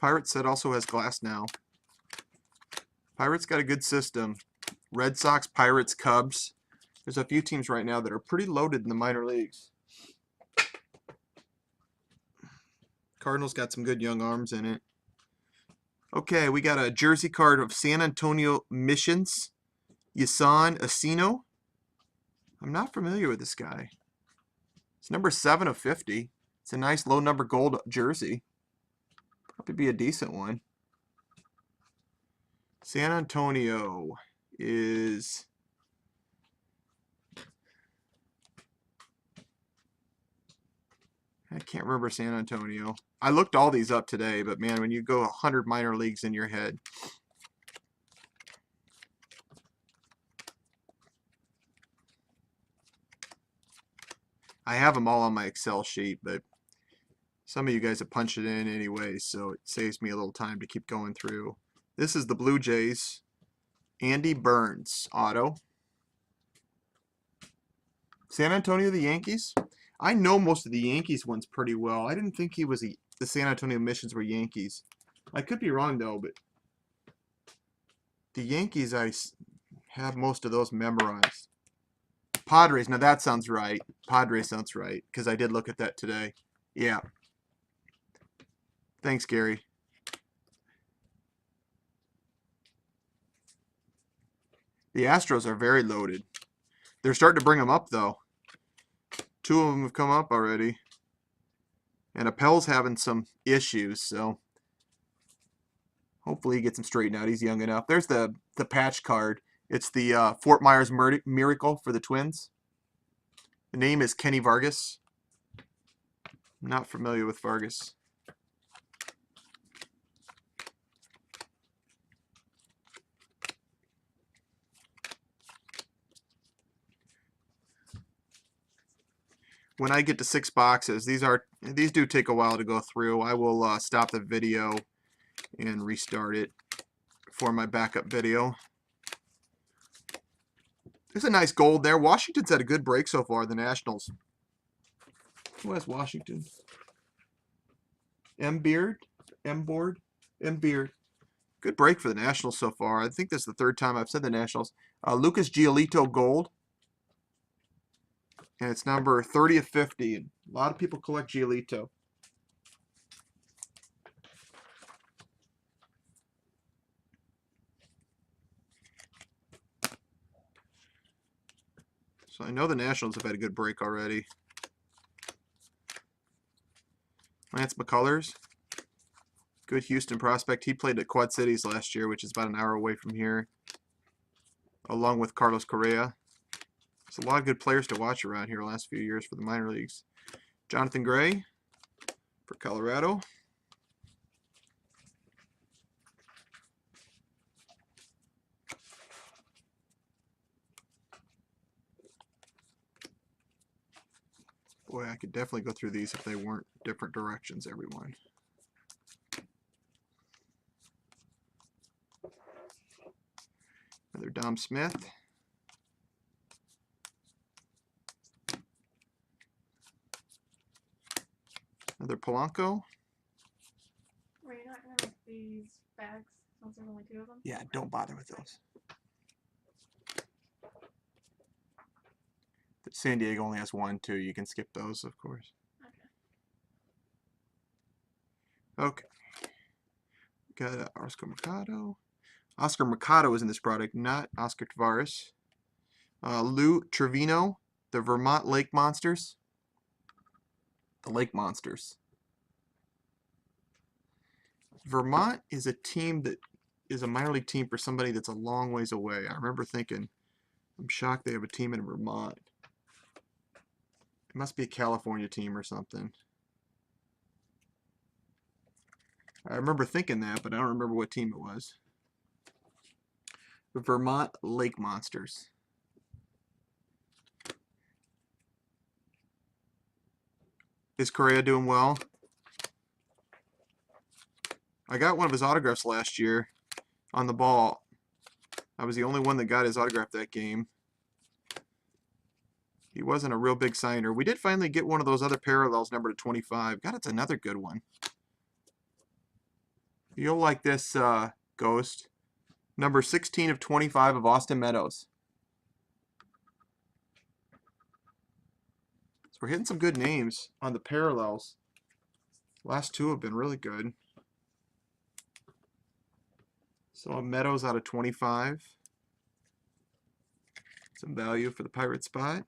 Pirates set also has glass now. Pirates got a good system. Red Sox, Pirates, Cubs. There's a few teams right now that are pretty loaded in the minor leagues. Cardinals got some good young arms in it. Okay, we got a jersey card of San Antonio Missions. Yasan Asino. I'm not familiar with this guy. It's number 7 of 50. It's a nice low number gold jersey. Probably be a decent one. San Antonio is... I can't remember San Antonio. I looked all these up today, but man, when you go 100 minor leagues in your head. I have them all on my Excel sheet, but some of you guys have punched it in anyway, so it saves me a little time to keep going through. This is the Blue Jays. Andy Burns, auto. San Antonio, the Yankees. I know most of the Yankees ones pretty well. I didn't think the San Antonio Missions were Yankees. I could be wrong, though, but the Yankees, I have most of those memorized. Padres, now that sounds right. Padres sounds right, because I did look at that today. Yeah. Thanks, Gary. The Astros are very loaded. They're starting to bring them up, though. 2 of them have come up already. And Appel's having some issues, so Hopefully he gets him straightened out. He's young enough. There's the patch card. It's the Fort Myers Miracle for the Twins. The name is Kenny Vargas. I'm not familiar with Vargas. When I get to 6 boxes, these do take a while to go through. I will stop the video and restart it for my backup video. There's a nice gold there. Washington's had a good break so far, the Nationals. Who has Washington? M-Beard? M-Board? M-Beard. Good break for the Nationals so far. I think this is the 3rd time I've said the Nationals. Lucas Giolito gold. And it's number 30 of 50. A lot of people collect Giolito. So I know the Nationals have had a good break already. Lance McCullers. Good Houston prospect. He played at Quad Cities last year, which is about an hour away from here. Along with Carlos Correa. There's a lot of good players to watch around here the last few years for the minor leagues. Jonathan Gray for Colorado. Boy, I could definitely go through these if they weren't different directions, everyone. Another Dom Smith. Another Polanco. Were you not gonna make these bags since there's only 2 of them? Yeah, don't bother with those. San Diego only has 1, 2. You can skip those, of course. Okay. Got Oscar Mercado. Oscar Mercado is in this product, not Oscar Tavares. Lou Trevino, the Vermont Lake Monsters. The Lake Monsters. Vermont is a team that is a minor league team for somebody that's a long ways away. I remember thinking, I'm shocked they have a team in Vermont. It must be a California team or something. I remember thinking that, but I don't remember what team it was. The Vermont Lake Monsters. Is Correa doing well? I got one of his autographs last year on the ball. I was the only one that got his autograph that game. He wasn't a real big signer. We did finally get one of those other parallels, number to 25. God, it's another good one. You'll like this, Ghost. Number 16 of 25 of Austin Meadows. So we're hitting some good names on the parallels. Last 2 have been really good. So Meadows out of 25. Some value for the Pirate spot.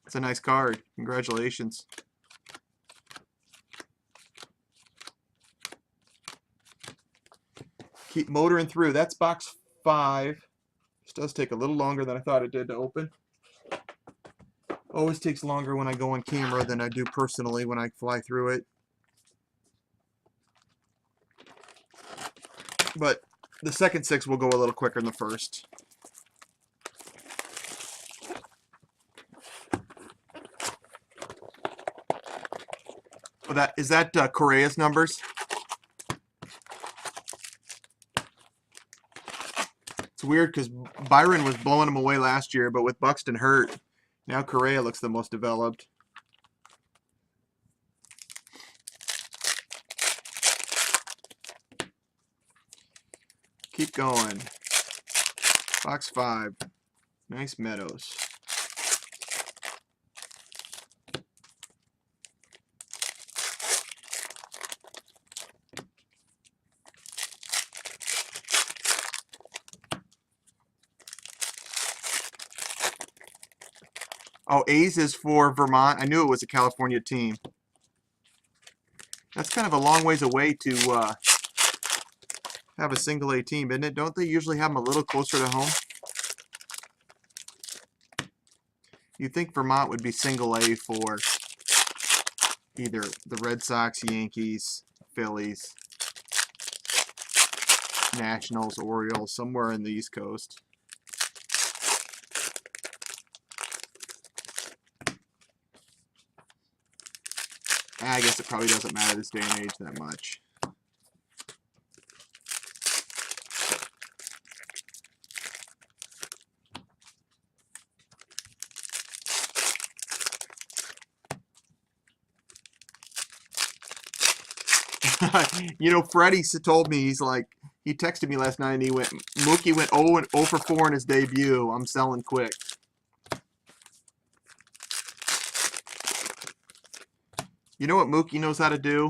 It's a nice card. Congratulations. Keep motoring through. That's box 5. This does take a little longer than I thought it did to open. Always takes longer when I go on camera than I do personally when I fly through it. But the second 6 will go a little quicker than the first. Oh, is that Correa's numbers? It's weird because Byron was blowing him away last year, but with Buxton hurt, now Correa looks the most developed. Keep going. Box 5. Nice Meadows. Oh, A's is for Vermont. I knew it was a California team. That's kind of a long ways away to have a single A team, isn't it? Don't they usually have them a little closer to home? You'd think Vermont would be single A for either the Red Sox, Yankees, Phillies, Nationals, Orioles, somewhere in the East Coast. I guess it probably doesn't matter this day and age that much. You know, Freddie told me, he's like, he texted me last night and he went, Mookie went 0 for 4 in his debut. I'm selling quick. You know what Mookie knows how to do?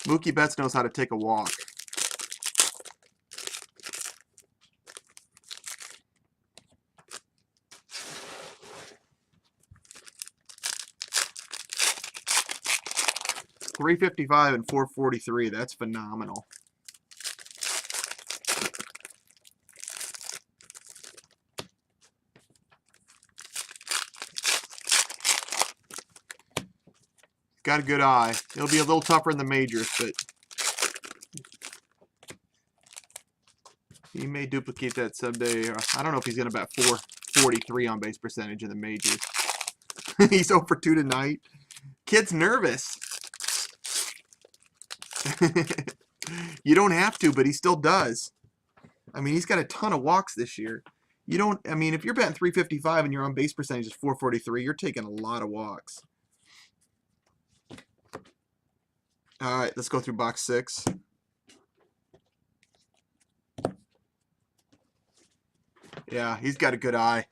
Mookie Betts knows how to take a walk. .355 and .443. That's phenomenal. Got a good eye. It'll be a little tougher in the majors, but he may duplicate that someday. I don't know if he's going to bat .443 on base percentage in the majors. He's 0 for 2 tonight. Kid's nervous. You don't have to, but he still does. I mean, he's got a ton of walks this year. You don't, I mean, if you're batting .355 and your on base percentage is .443, you're taking a lot of walks. All right, let's go through box 6. Yeah, he's got a good eye.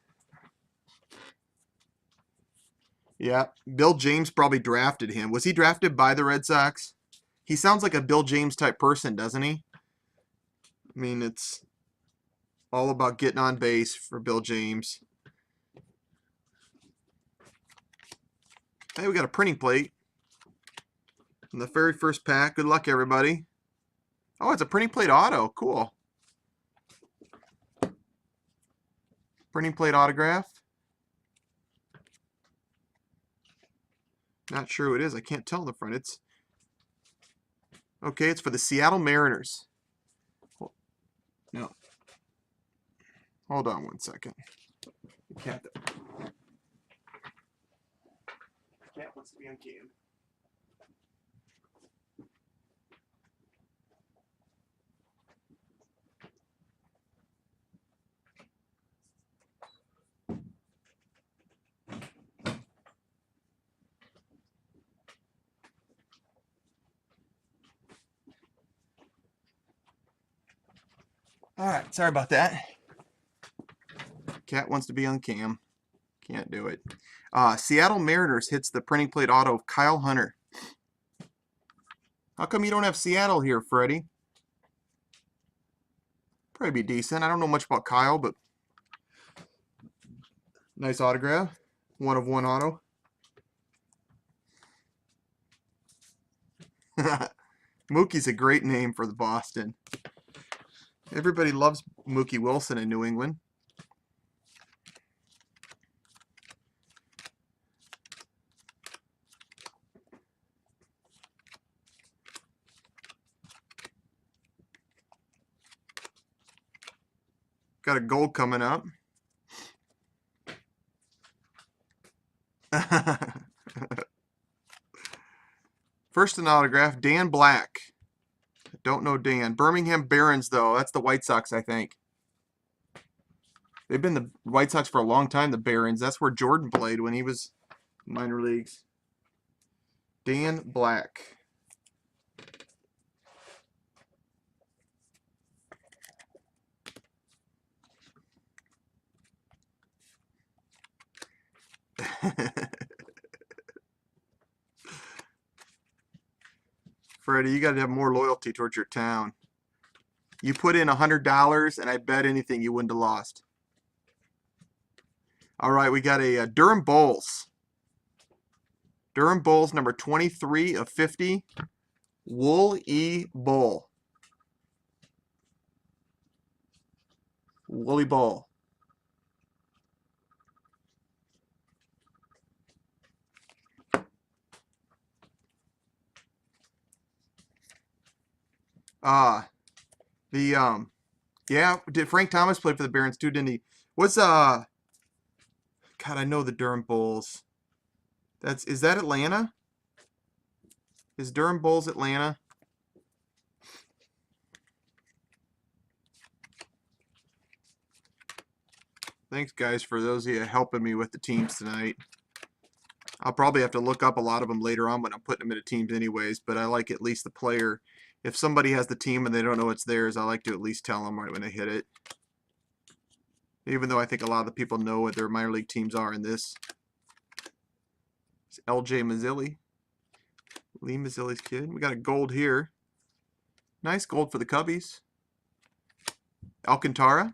Yeah, Bill James probably drafted him. Was he drafted by the Red Sox? He sounds like a Bill James type person, doesn't he? I mean, it's all about getting on base for Bill James. Hey, we got a printing plate. In the very first pack. Good luck, everybody. Oh, it's a printing plate auto. Cool. Printing plate autograph. Not sure who it is. I can't tell in the front. It's okay. It's for the Seattle Mariners. No. Hold on one second. The cat wants to be on cam. All right, sorry about that. Cat wants to be on cam. Can't do it. Seattle Mariners hits the printing plate auto of Kyle Hunter. How come you don't have Seattle here, Freddie? Probably be decent. I don't know much about Kyle, but nice autograph. 1 of 1 auto. Mookie's a great name for the Boston. Everybody loves Mookie Wilson in New England. Got a gold coming up. First an autograph, Dan Black. Don't know Dan. Birmingham Barons, though. That's the White Sox, I think. They've been the White Sox for a long time, the Barons. That's where Jordan played when he was minor leagues. Dan Black. Freddie, you got to have more loyalty towards your town. You put in $100, and I bet anything you wouldn't have lost. All right, we got a Durham Bulls. Durham Bulls, number 23 of 50. Wool E. Bull. Wooly Ball. Yeah, did Frank Thomas play for the Barons too, didn't he? What's God, I know the Durham Bulls. Is that Atlanta? Is Durham Bulls Atlanta? Thanks, guys, for those of you helping me with the teams tonight. I'll probably have to look up a lot of them later on when I'm putting them into teams anyways, but I like at least the player. If somebody has the team and they don't know it's theirs, I like to at least tell them right when they hit it. Even though I think a lot of the people know what their minor league teams are in this. It's LJ Mazzilli. Lee Mazzilli's kid. We got a gold here. Nice gold for the Cubbies. Alcantara.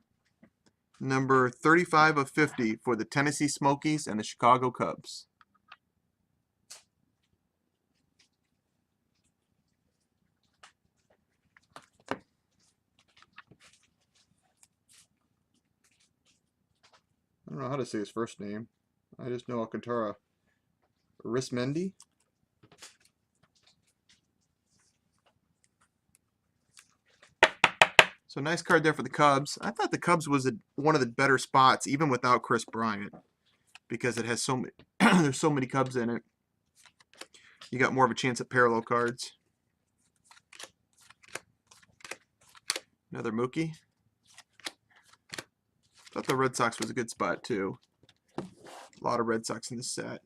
Number 35 of 50 for the Tennessee Smokies and the Chicago Cubs. I don't know how to say his first name. I just know Alcantara. Rismendi. So nice card there for the Cubs. I thought the Cubs was one of the better spots, even without Chris Bryant, because it has so many. There's so many Cubs in it. You got more of a chance at parallel cards. Another Mookie. Thought the Red Sox was a good spot too. A lot of Red Sox in this set.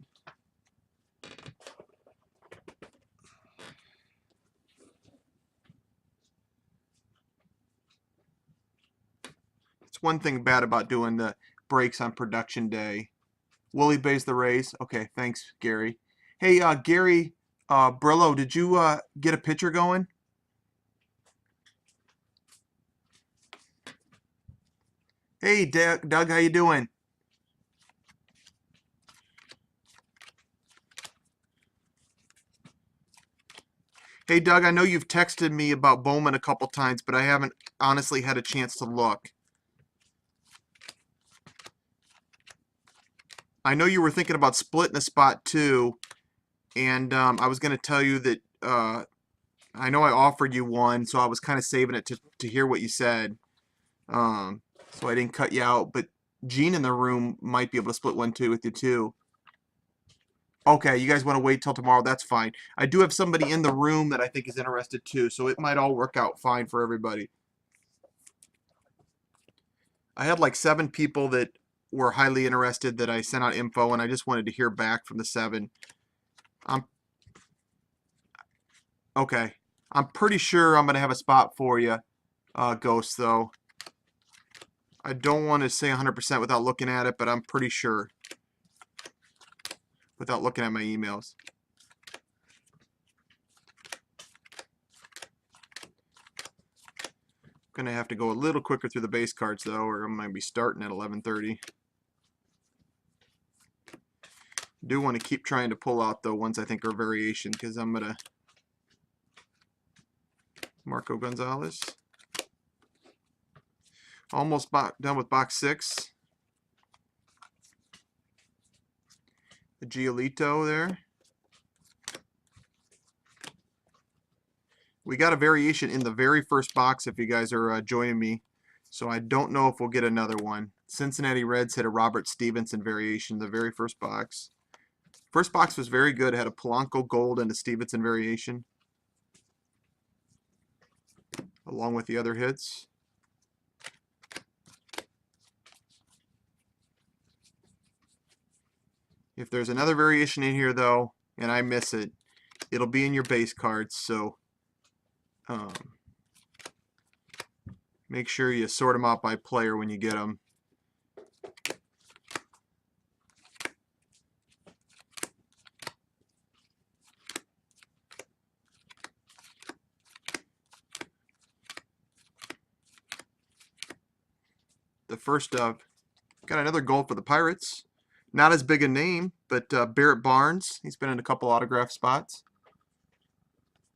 It's one thing bad about doing the breaks on production day. Willie Bays the Rays. Okay, thanks, Gary. Hey, Gary Brillo, did you get a pitcher going? Hey, Doug, how you doing? Hey, Doug, I know you've texted me about Bowman a couple times, but I haven't honestly had a chance to look. I know you were thinking about splitting a spot too, and I was going to tell you that I know I offered you one, so I was kind of saving it to hear what you said, so I didn't cut you out. But Gene in the room might be able to split one too with you too. Okay, you guys want to wait till tomorrow? That's fine. I do have somebody in the room that I think is interested too, so it might all work out fine for everybody. I had like 7 people that were highly interested that I sent out info, and I just wanted to hear back from the 7. Okay. I'm pretty sure I'm going to have a spot for you, Ghost, though. I don't want to say 100% without looking at it, but I'm pretty sure without looking at my emails. Going to have to go a little quicker through the base cards, though, or I'm going to be starting at 11:30. Do want to keep trying to pull out the ones I think are variation, because I'm going to Marco Gonzalez. Almost done with box 6. The Giolito there. We got a variation in the very first box if you guys are joining me. So I don't know if we'll get another one. Cincinnati Reds hit a Robert Stevenson variation in the very first box. First box was very good. It had a Polanco gold and a Stevenson variation, along with the other hits. If there's another variation in here, though, and I miss it, it'll be in your base cards. So make sure you sort them out by player when you get them. The first got another gold for the Pirates. Not as big a name, but Barrett Barnes. He's been in a couple autograph spots.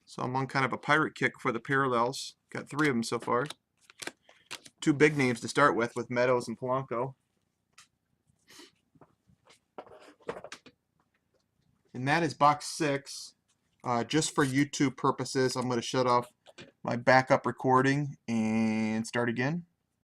So I'm on kind of a pirate kick for the parallels. Got 3 of them so far. two big names to start with Meadows and Polanco. And that is box 6. Just for YouTube purposes, I'm going to shut off my backup recording and start again.